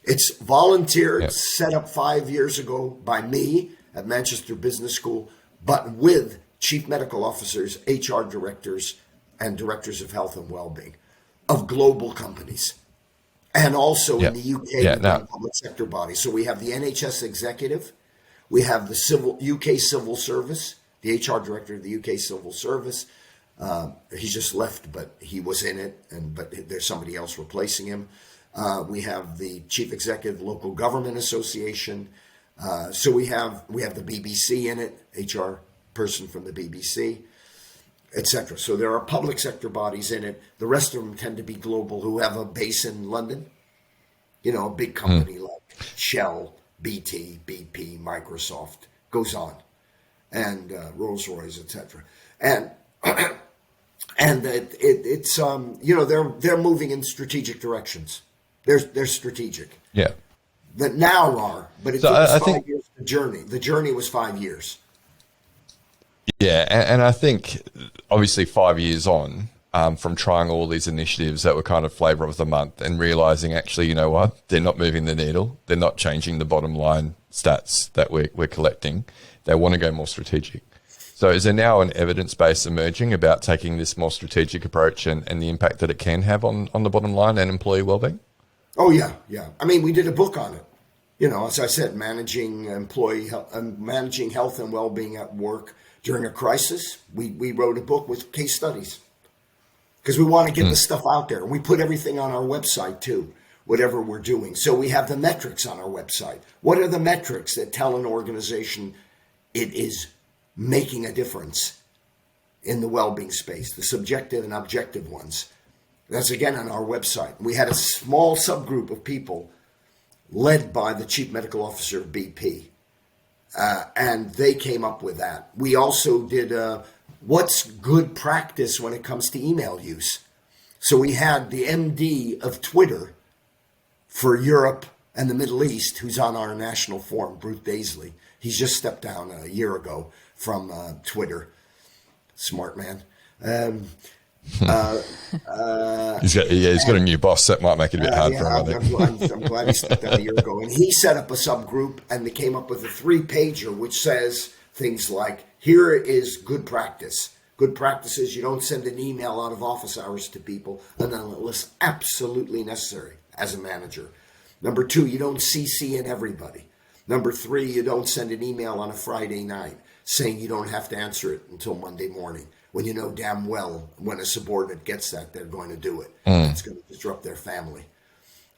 It's volunteered, Yep. set up 5 years ago by me at Manchester Business School, but with chief medical officers, HR directors, and directors of health and wellbeing of global companies. And also in the UK, within public sector bodies. So we have the NHS executive, we have the UK Civil Service, the HR director of the UK Civil Service. He just left, but he was in it, but there's somebody else replacing him. We have the chief executive local government association. So we have the BBC in it, HR person from the BBC, etc. So there are public sector bodies in it. The rest of them tend to be global, who have a base in London. You know, a big company like Shell, BT, BP, Microsoft, goes on, and Rolls-Royce, etc. And it's you know, they're moving in strategic directions. They're strategic. Yeah. That now are, but it took us 5 years. The journey was 5 years. Yeah, and I think obviously 5 years on from trying all these initiatives that were kind of flavour of the month and realising actually, you know what, they're not moving the needle. They're not changing the bottom line stats that we're collecting. They want to go more strategic. So is there now an evidence base emerging about taking this more strategic approach and the impact that it can have on the bottom line and employee wellbeing? Oh, yeah. I mean, we did a book on it. You know, as I said, managing health and well-being at work during a crisis. We wrote a book with case studies because we want to get the stuff out there. We put everything on our website too, whatever we're doing. So we have the metrics on our website. What are the metrics that tell an organization it is making a difference in the well-being space, the subjective and objective ones? That's again on our website. We had a small subgroup of people led by the chief medical officer of BP. And they came up with that. We also did what's good practice when it comes to email use. So we had the MD of Twitter for Europe and the Middle East, who's on our national forum, Bruce Daisley. He's just stepped down a year ago from Twitter. Smart man. He's got a new boss. That might make it a bit hard for him, I think. I'm glad he stepped down a year ago. And he set up a subgroup, and they came up with a 3-pager, which says things like, here is good practice. Good practice is you don't send an email out of office hours to people unless absolutely necessary as a manager. Number 2, you don't CC in everybody. Number 3, you don't send an email on a Friday night saying you don't have to answer it until Monday morning, when you know damn well when a subordinate gets that, they're going to do it. It's going to disrupt their family.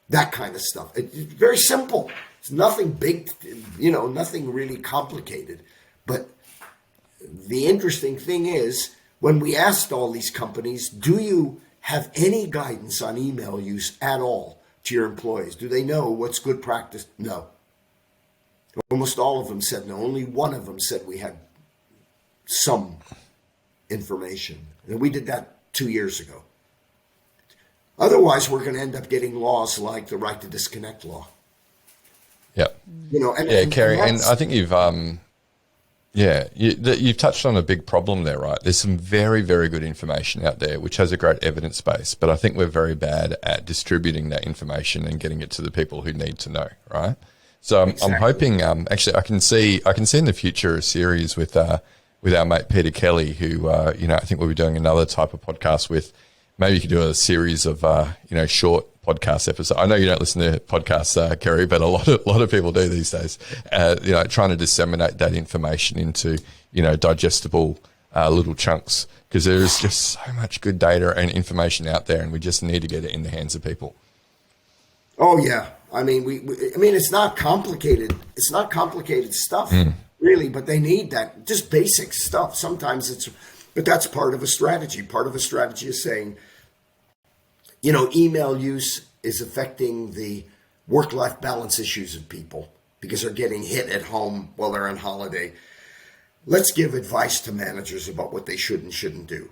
That kind of stuff. It's very simple. It's nothing big, nothing really complicated. But the interesting thing is, when we asked all these companies, do you have any guidance on email use at all to your employees? Do they know what's good practice? No. Almost all of them said no. Only one of them said we had some information. And we did that 2 years ago. Otherwise, we're going to end up getting laws like the right to disconnect law. Yeah. Cary, and I think you've touched on a big problem there, right? There's some very, very good information out there, which has a great evidence base, but I think we're very bad at distributing that information and getting it to the people who need to know, right? So I'm hoping, actually, I can see in the future a series with our mate Peter Kelly, who I think we'll be doing another type of podcast with. Maybe you could do a series of short podcast episodes. I know you don't listen to podcasts, Cary, but a lot of people do these days. Trying to disseminate that information into digestible little chunks, because there is just so much good data and information out there, and we just need to get it in the hands of people. Oh yeah, I mean it's not complicated. It's not complicated stuff. Really, but they need that, just basic stuff. Sometimes but that's part of a strategy. Part of a strategy is saying, email use is affecting the work-life balance issues of people because they're getting hit at home while they're on holiday. Let's give advice to managers about what they should and shouldn't do.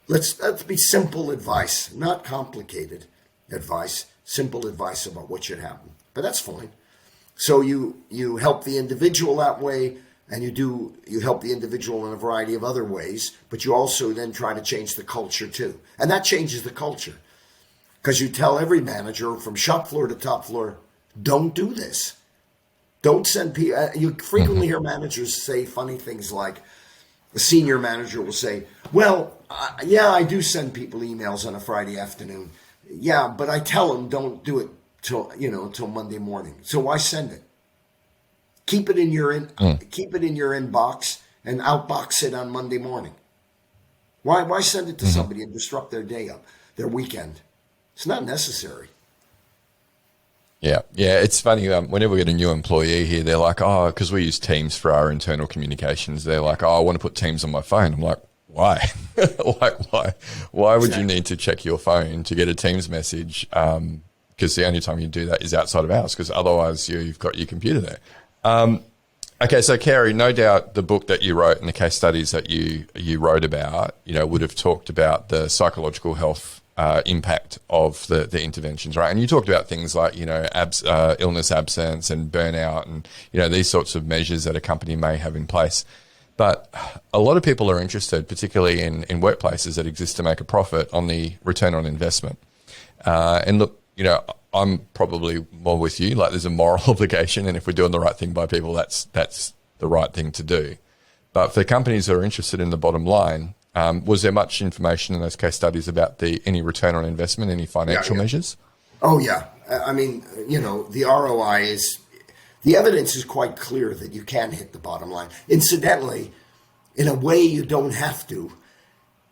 Let's be simple advice, not complicated advice, simple advice about what should happen. But that's fine. So you help the individual that way, and you help the individual in a variety of other ways, but you also then try to change the culture too. And that changes the culture because you tell every manager from shop floor to top floor, don't do this. Don't send people. You frequently hear managers say funny things like, the senior manager will say, well, yeah, I do send people emails on a Friday afternoon. Yeah, but I tell them don't do it till Monday morning. So why send it? Keep it in your inbox and outbox it on Monday morning. Why send it to somebody and disrupt their day up, their weekend? It's not necessary. Yeah, it's funny. Whenever we get a new employee here, they're like, oh, because we use Teams for our internal communications. They're like, oh, I want to put Teams on my phone. I'm like, why? Why would you need to check your phone to get a Teams message? Because the only time you do that is outside of hours, because otherwise you've got your computer there. Okay, so Cary, no doubt the book that you wrote and the case studies that you wrote about, would have talked about the psychological health impact of the interventions, right? And you talked about things like, illness absence and burnout and, these sorts of measures that a company may have in place. But a lot of people are interested, particularly in workplaces that exist to make a profit, on the return on investment. And look, I'm probably more with you. Like, there's a moral obligation, and if we're doing the right thing by people, that's the right thing to do. But for companies that are interested in the bottom line, was there much information in those case studies about any return on investment, any financial measures? Oh, yeah. I mean, the ROI the evidence is quite clear that you can hit the bottom line. Incidentally, in a way you don't have to,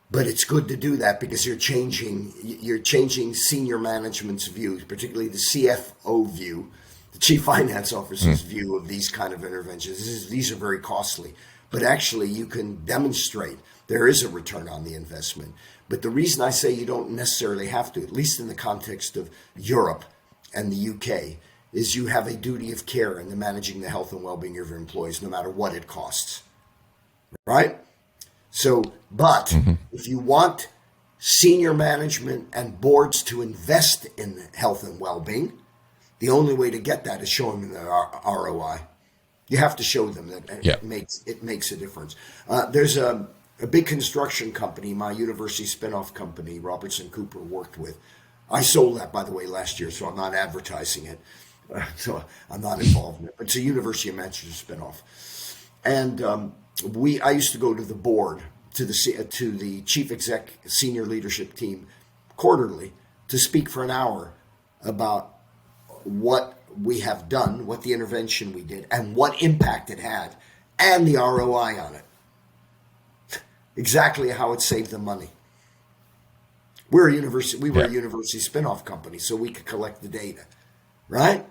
but it's good to do that because you're changing senior management's views, particularly the CFO view, the Chief Finance Officer's view of these kind of interventions. These are very costly, but actually you can demonstrate there is a return on the investment. But the reason I say you don't necessarily have to, at least in the context of Europe and the UK, is you have a duty of care in the managing the health and well-being of your employees, no matter what it costs, right? So, but if you want senior management and boards to invest in health and well-being, the only way to get that is showing them the ROI. You have to show them that it makes a difference. There's a big construction company, my university spinoff company, Robertson Cooper, worked with. I sold that, by the way, last year, so I'm not advertising it. So I'm not involved in it. But it's a University of Manchester spinoff. And I used to go to the board, to the chief exec senior leadership team quarterly to speak for an hour about what we have done, what the intervention we did, and what impact it had, and the ROI on it. Exactly how it saved them money. We were a university spinoff company, so we could collect the data, right?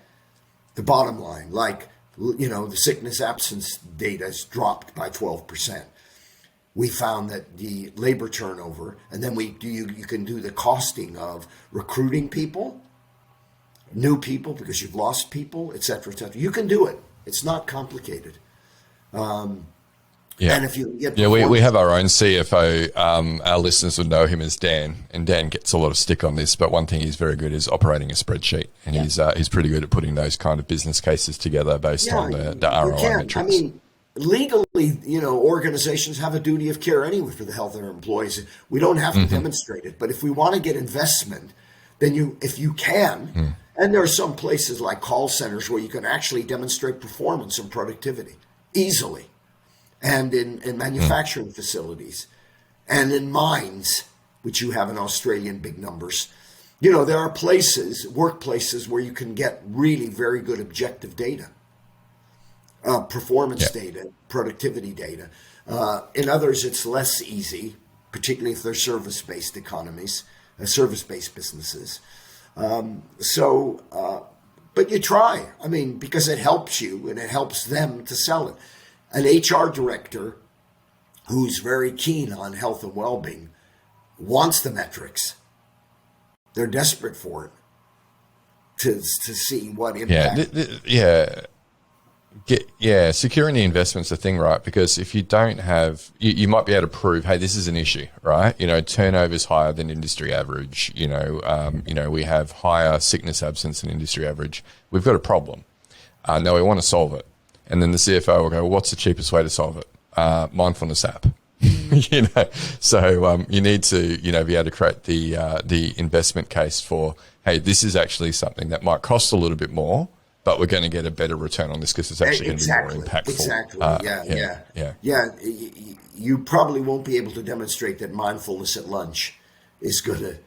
The bottom line, the sickness absence data has dropped by 12%. We found that the labor turnover, and then you can do the costing of recruiting people, new people because you've lost people, et cetera, et cetera. You can do it. It's not complicated. And if you get we have our own CFO. Our listeners would know him as Dan, and Dan gets a lot of stick on this. But one thing he's very good is operating a spreadsheet, and he's pretty good at putting those kind of business cases together based on the ROI metrics. I mean, legally, organizations have a duty of care anyway for the health of their employees. We don't have to demonstrate it, but if we want to get investment, then if you can, and there are some places like call centers where you can actually demonstrate performance and productivity easily. And in manufacturing facilities and in mines, which you have in Australian big numbers, there are workplaces where you can get really very good objective data, performance data, productivity data. In others, it's less easy, particularly if they're service-based economies, service-based businesses. But you try, because it helps you and it helps them to sell it. An HR director who's very keen on health and well-being wants the metrics. They're desperate for it to see what impact. Securing the investment's the thing, right? Because if you don't have, you might be able to prove, hey, this is an issue, right? Turnover's higher than industry average. We have higher sickness absence than industry average. We've got a problem. Now we want to solve it. And then the CFO will go, well, what's the cheapest way to solve it? Mindfulness app. You know, so you need to, you know, be able to create the investment case for, hey, this is actually something that might cost a little bit more, but we're going to get a better return on this because it's actually going to be more impactful. Exactly. Yeah. You probably won't be able to demonstrate that mindfulness at lunch is going to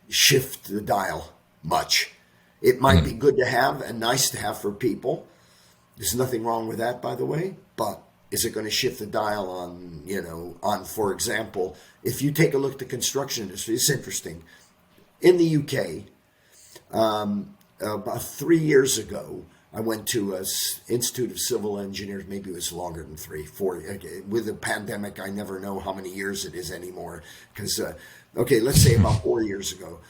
shift the dial much. It might be good to have and nice to have for people. There's nothing wrong with that, by the way, but is it going to shift the dial on, you know, on, for example, if you take a look at the construction industry, it's interesting. In the UK, about 3 years ago, I went to an Institute of Civil Engineers. Maybe it was longer than 3, 4. With the pandemic, I never know how many years it is anymore. Because, let's say about 4 years ago,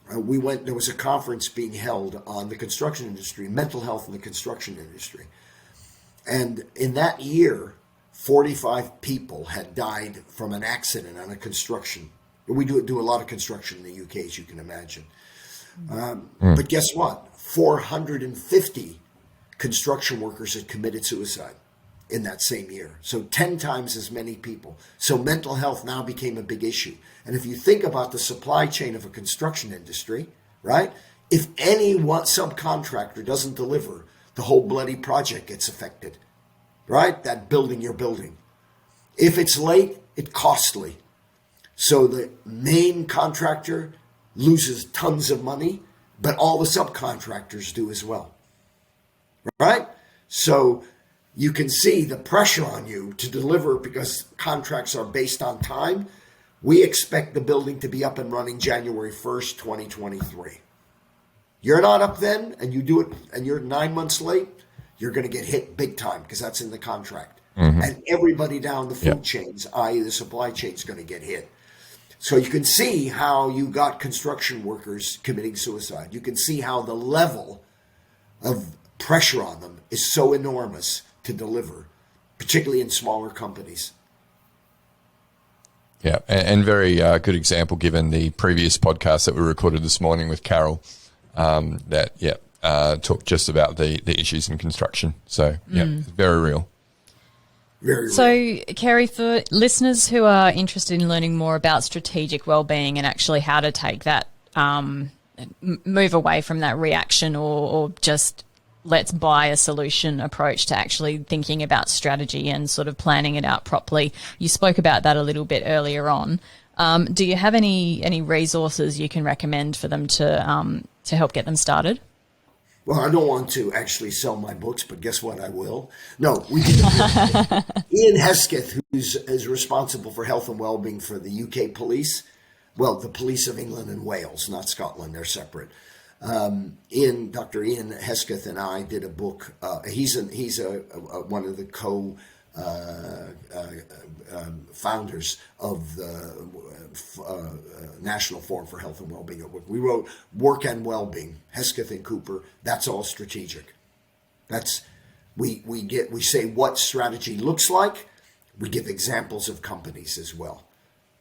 there was a conference being held on the construction industry, mental health in the construction industry. And in that year, 45 people had died from an accident on a construction. We do a lot of construction in the UK, as you can imagine. But guess what? 450 construction workers had committed suicide in that same year. So 10 times as many people. So mental health now became a big issue. And if you think about the supply chain of a construction industry, right? If any one subcontractor doesn't deliver, the whole bloody project gets affected, right? That building you're building. If it's late, it's costly. So the main contractor loses tons of money, but all the subcontractors do as well, right? So you can see the pressure on you to deliver because contracts are based on time. We expect the building to be up and running January 1st, 2023. You're not up then and you do it and you're 9 months late, you're going to get hit big time because that's in the contract. And everybody down the food chains, i.e. the supply chain, is going to get hit. So you can see how you got construction workers committing suicide. You can see how the level of pressure on them is so enormous to deliver, particularly in smaller companies. Yeah, and very good example given the previous podcast that we recorded this morning with Carol talked just about the issues in construction. So, very real. Very So, real. Cary, for listeners who are interested in learning more about strategic wellbeing and actually how to take that, move away from that reaction or just let's buy a solution approach to actually thinking about strategy and sort of planning it out properly. You spoke about that a little bit earlier on. Do you have any resources you can recommend for them to help get them started? Well, I don't want to actually sell my books, but guess what? I will. No, we did. Ian Hesketh, is responsible for health and well-being for the UK police. Well, the police of England and Wales, not Scotland. They're separate. Dr. Ian Hesketh and I did a book. He's one of the founders of the National Forum for Health and Wellbeing. We wrote Work and Wellbeing, Hesketh and Cooper. That's all strategic. We say what strategy looks like. We give examples of companies as well.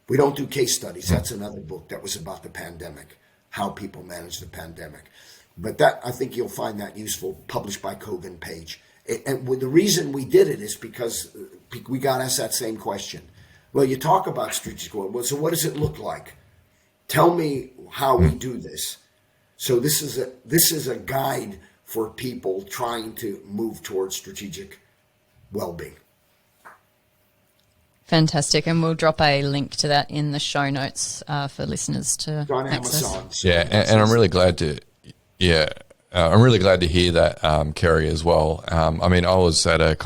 We don't do case studies. That's another book that was about the pandemic, how people manage the pandemic. But that, I think you'll find that useful, published by Kogan Page. And the reason we did it is because we got asked that same question. Well, you talk about strategic well, so what does it look like? Tell me how we do this. So this is a guide for people trying to move towards strategic well-being. Fantastic. And we'll drop a link to that in the show notes for listeners to on access. Amazon. So and I'm really glad to, I'm really glad to hear that, Cary, as well. I mean, I was at a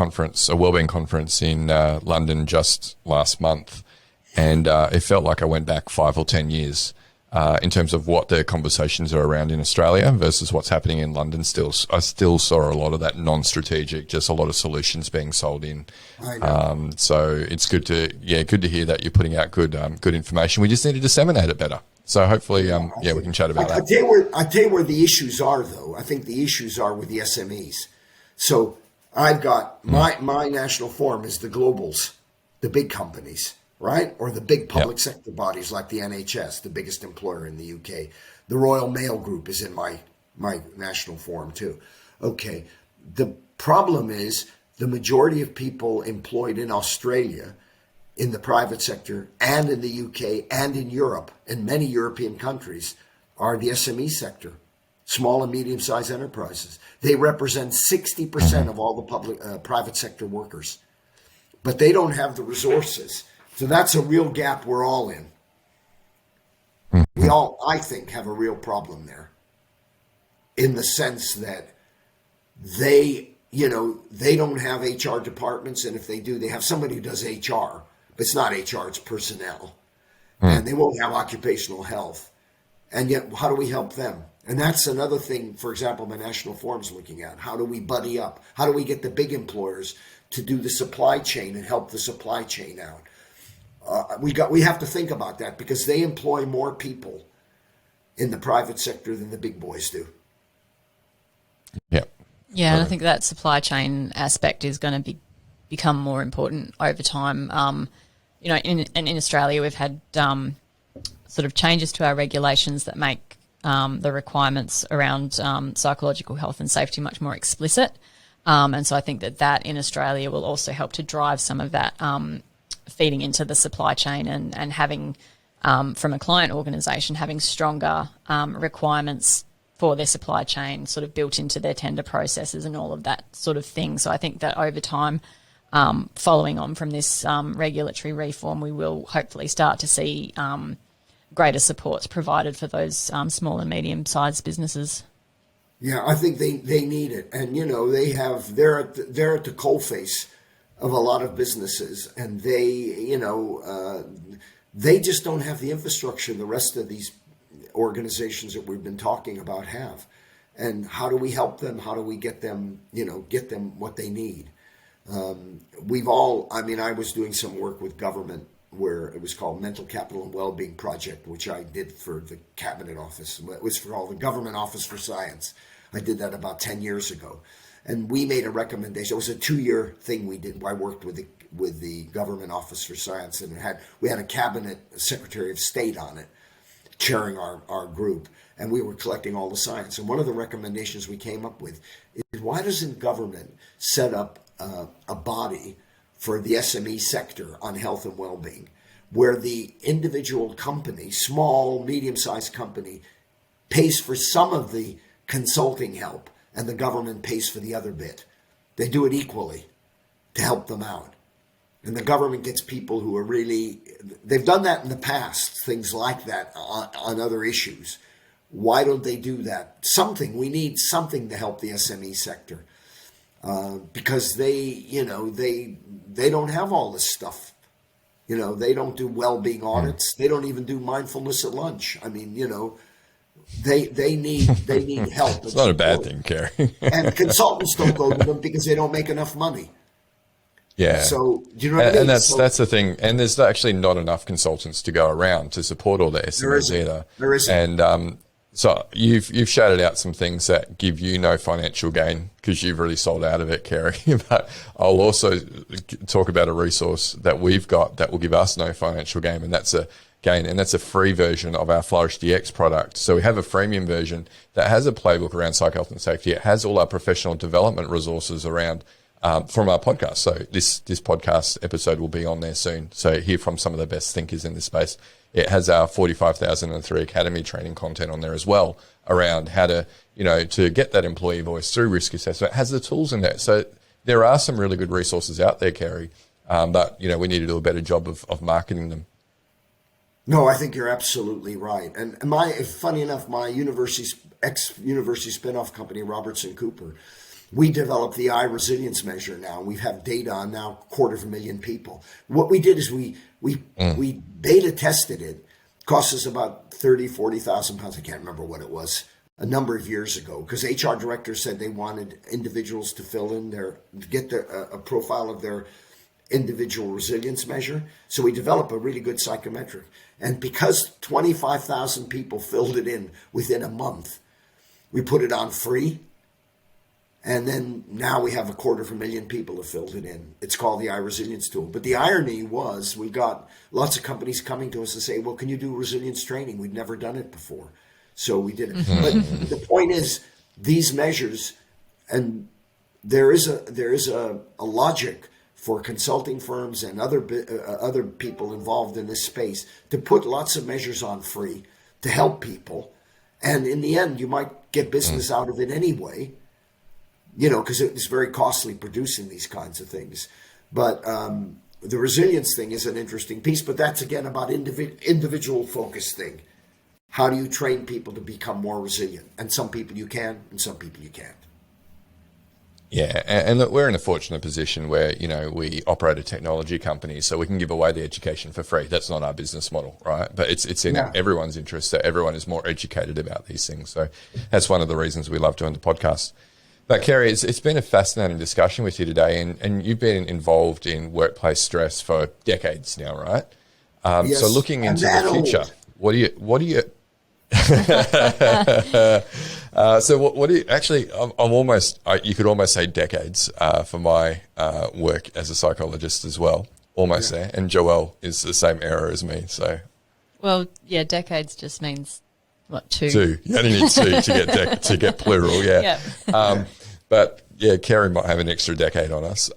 wellbeing conference in London just last month, and it felt like I went back 5 or 10 years in terms of what the conversations are around in Australia versus what's happening in London. I still saw a lot of that non-strategic, just a lot of solutions being sold in. So it's good to hear that you're putting out good information. We just need to disseminate it better. So hopefully, we can chat about that. I tell you where the issues are, though. I think the issues are with the SMEs. So I've got my national forum is the globals, the big companies, right? Or the big public sector bodies like the NHS, the biggest employer in the UK. The Royal Mail Group is in my national forum too. Okay. The problem is the majority of people employed in Australia, in the private sector, and in the UK, and in Europe, in many European countries, are the SME sector, small and medium-sized enterprises. They represent 60% of all the private sector workers, but they don't have the resources. So that's a real gap we're all in. We all, I think, have a real problem there, in the sense that they don't have HR departments, and if they do, they have somebody who does HR, but it's not HR, it's personnel. And they won't have occupational health. And yet, how do we help them? And that's another thing, for example, my National Forum's looking at. How do we buddy up? How do we get the big employers to do the supply chain and help the supply chain out? We have to think about that, because they employ more people in the private sector than the big boys do. Yeah. Yeah, and I think that supply chain aspect is going to become more important over time. In Australia, we've had sort of changes to our regulations that make the requirements around psychological health and safety much more explicit. And so I think that in Australia will also help to drive some of that feeding into the supply chain, and having, from a client organisation, having stronger requirements for their supply chain sort of built into their tender processes and all of that sort of thing. So I think that over time, following on from this regulatory reform, we will hopefully start to see greater supports provided for those small and medium-sized businesses. Yeah, I think they need it. And, they're at the coalface of a lot of businesses, and they just don't have the infrastructure the rest of these organizations that we've been talking about have. And how do we help them? How do we get them what they need? I was doing some work with government where it was called Mental Capital and Wellbeing Project, which I did for the Cabinet Office. It was for all the Government Office for Science. I did that about 10 years ago. And we made a recommendation. It was a 2-year thing we did. I worked with the Government Office for Science, and we had a Cabinet Secretary of State on it, chairing our group, and we were collecting all the science. And one of the recommendations we came up with is, why doesn't government set up a body for the SME sector on health and well-being, where the individual company, small, medium-sized company, pays for some of the consulting help, and the government pays for the other bit. They do it equally to help them out. And the government gets people who are really, they've done that in the past, things like that on other issues. Why don't they do that? We need something to help the SME sector. Because they don't have all this stuff. They don't do well-being audits. They don't even do mindfulness at lunch. I mean, they need help. It's not a bad thing, Cary. And consultants don't go to them because they don't make enough money. Yeah. So, do you know what I mean? And that's the thing. And there's actually not enough consultants to go around to support all the SMEs either. There isn't. And so you've shouted out some things that give you no financial gain because you've really sold out of it, Cary. But I'll also talk about a resource that we've got that will give us no financial gain, and that's a free version of our Flourish DX product. So we have a freemium version that has a playbook around psych health and safety. It has all our professional development resources around from our podcast. So this podcast episode will be on there soon. So hear from some of the best thinkers in this space. It has our 45,003 Academy training content on there as well around how to, to get that employee voice through risk assessment. It has the tools in there. So there are some really good resources out there, Cary. But, we need to do a better job of marketing them. No, I think you're absolutely right. And funny enough, my ex-university spinoff company, Robertson Cooper, we developed the eye resilience measure now. We have data on now 250,000 people. What we did is we beta tested it. Cost us about 30,000, 40,000 pounds. I can't remember what it was a number of years ago, because HR directors said they wanted individuals to fill in a profile of their individual resilience measure. So we developed a really good psychometric. And because 25,000 people filled it in within a month, we put it on free. And then now we have 250,000 people have filled it in. It's called the Eye Resilience Tool. But the irony was we got lots of companies coming to us and say, well, can you do resilience training? We've never done it before. So we did it. But the point is, these measures, and there is a logic for consulting firms and other people involved in this space to put lots of measures on free to help people, and in the end, you might get business out of it anyway. Because it's very costly producing these kinds of things. But the resilience thing is an interesting piece, but that's again about individual focus thing. How do you train people to become more resilient? And some people you can, and some people you can't. Yeah, and look, we're in a fortunate position where, we operate a technology company, so we can give away the education for free. That's not our business model, right? But it's in everyone's interest that everyone is more educated about these things. So that's one of the reasons we love doing the podcast. But Cary, it's been a fascinating discussion with you today, and you've been involved in workplace stress for decades now, right? Yes, so looking into the future, what do you? So what do you actually? You could almost say decades for my work as a psychologist as well, almost there. And Joelle is the same era as me, so. Well, yeah, decades just means what, two? Two. You only need two to get plural. Yeah. But yeah, Cary might have an extra decade on us.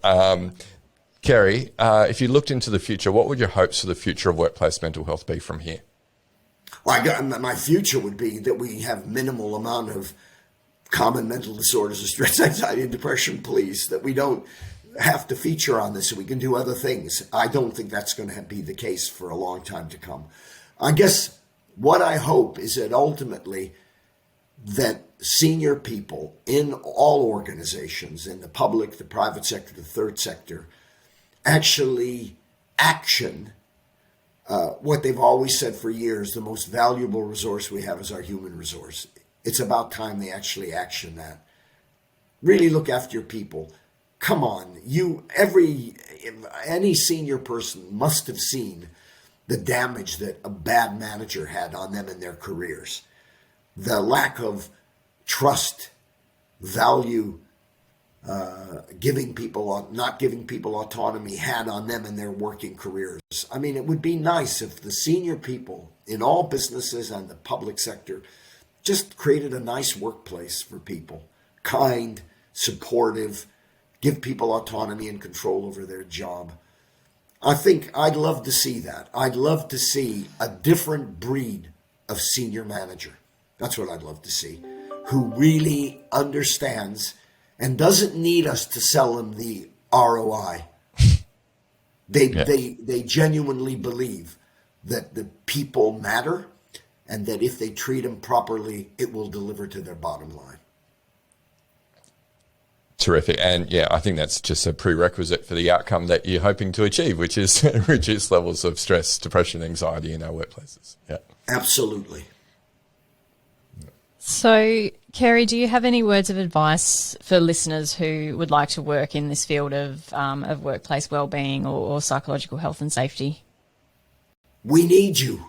Cary, if you looked into the future, what would your hopes for the future of workplace mental health be from here? Well, my future would be that we have minimal amount of common mental disorders of stress, anxiety, and depression, please, that we don't have to feature on this so we can do other things. I don't think that's going to be the case for a long time to come. I guess what I hope is that ultimately that senior people in all organizations, in the public, the private sector, the third sector, actually action what they've always said for years, the most valuable resource we have is our human resource. It's about time they actually action that. Really look after your people. Come on, any senior person must have seen the damage that a bad manager had on them in their careers. The lack of trust, value, not giving people autonomy had on them in their working careers. I mean, it would be nice if the senior people in all businesses and the public sector just created a nice workplace for people. Kind, supportive, give people autonomy and control over their job. I think I'd love to see that. I'd love to see a different breed of senior manager. That's what I'd love to see. Who really understands and doesn't need us to sell them the ROI. They genuinely believe that the people matter and that if they treat them properly, it will deliver to their bottom line. Terrific. And yeah, I think that's just a prerequisite for the outcome that you're hoping to achieve, which is reduce levels of stress, depression, anxiety in our workplaces. Yeah. Absolutely. So, Cary, do you have any words of advice for listeners who would like to work in this field of workplace wellbeing or psychological health and safety? We need you.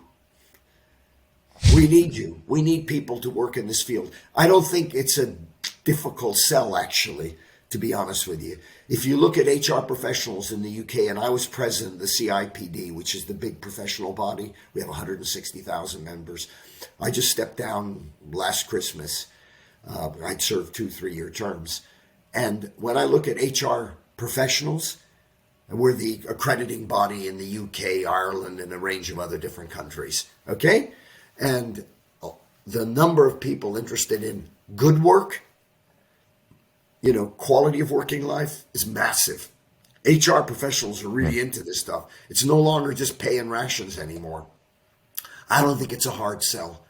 We need you. We need people to work in this field. I don't think it's a difficult sell, actually, to be honest with you. If you look at HR professionals in the UK, and I was president of the CIPD, which is the big professional body. We have 160,000 members. I just stepped down last Christmas. I'd served 2-3-year terms. And when I look at HR professionals, we're the accrediting body in the UK, Ireland, and a range of other different countries. Okay? And the number of people interested in good work, quality of working life is massive. HR professionals are really into this stuff. It's no longer just pay and rations anymore. I don't think it's a hard sell.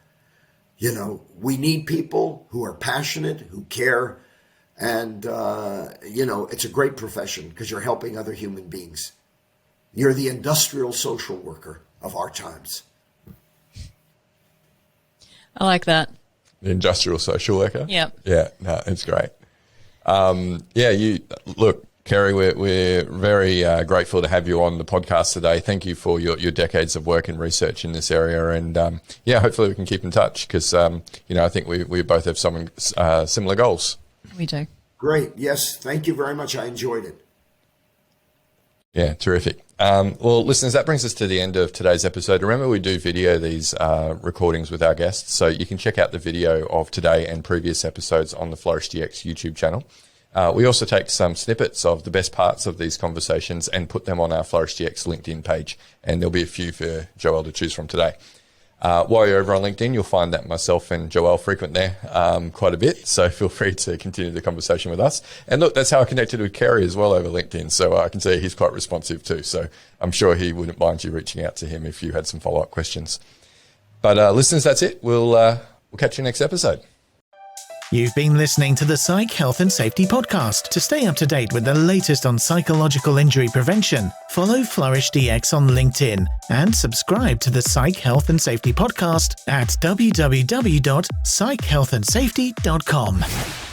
We need people who are passionate, who care, and, it's a great profession because you're helping other human beings. You're the industrial social worker of our times. I like that. The industrial social worker? Yep. Yeah, no, it's great. Look, Cary, we're very grateful to have you on the podcast today. Thank you for your decades of work and research in this area. And hopefully we can keep in touch because, I think we both have some similar goals. We do. Great. Yes. Thank you very much. I enjoyed it. Yeah, terrific. Well, listeners, that brings us to the end of today's episode. Remember, we do video these recordings with our guests, so you can check out the video of today and previous episodes on the Flourish DX YouTube channel. We also take some snippets of the best parts of these conversations and put them on our Flourish DX LinkedIn page, and there'll be a few for Joelle to choose from today. While you're over on LinkedIn, you'll find that myself and Joelle frequent there quite a bit, so feel free to continue the conversation with us. And look, that's how I connected with Cary as well over LinkedIn, so I can see he's quite responsive too, so I'm sure he wouldn't mind you reaching out to him if you had some follow-up questions. But listeners, that's it. We'll catch you next episode. You've been listening to the Psych Health and Safety Podcast. To stay up to date with the latest on psychological injury prevention, follow Flourish DX on LinkedIn and subscribe to the Psych Health and Safety Podcast at www.psychealthandsafety.com.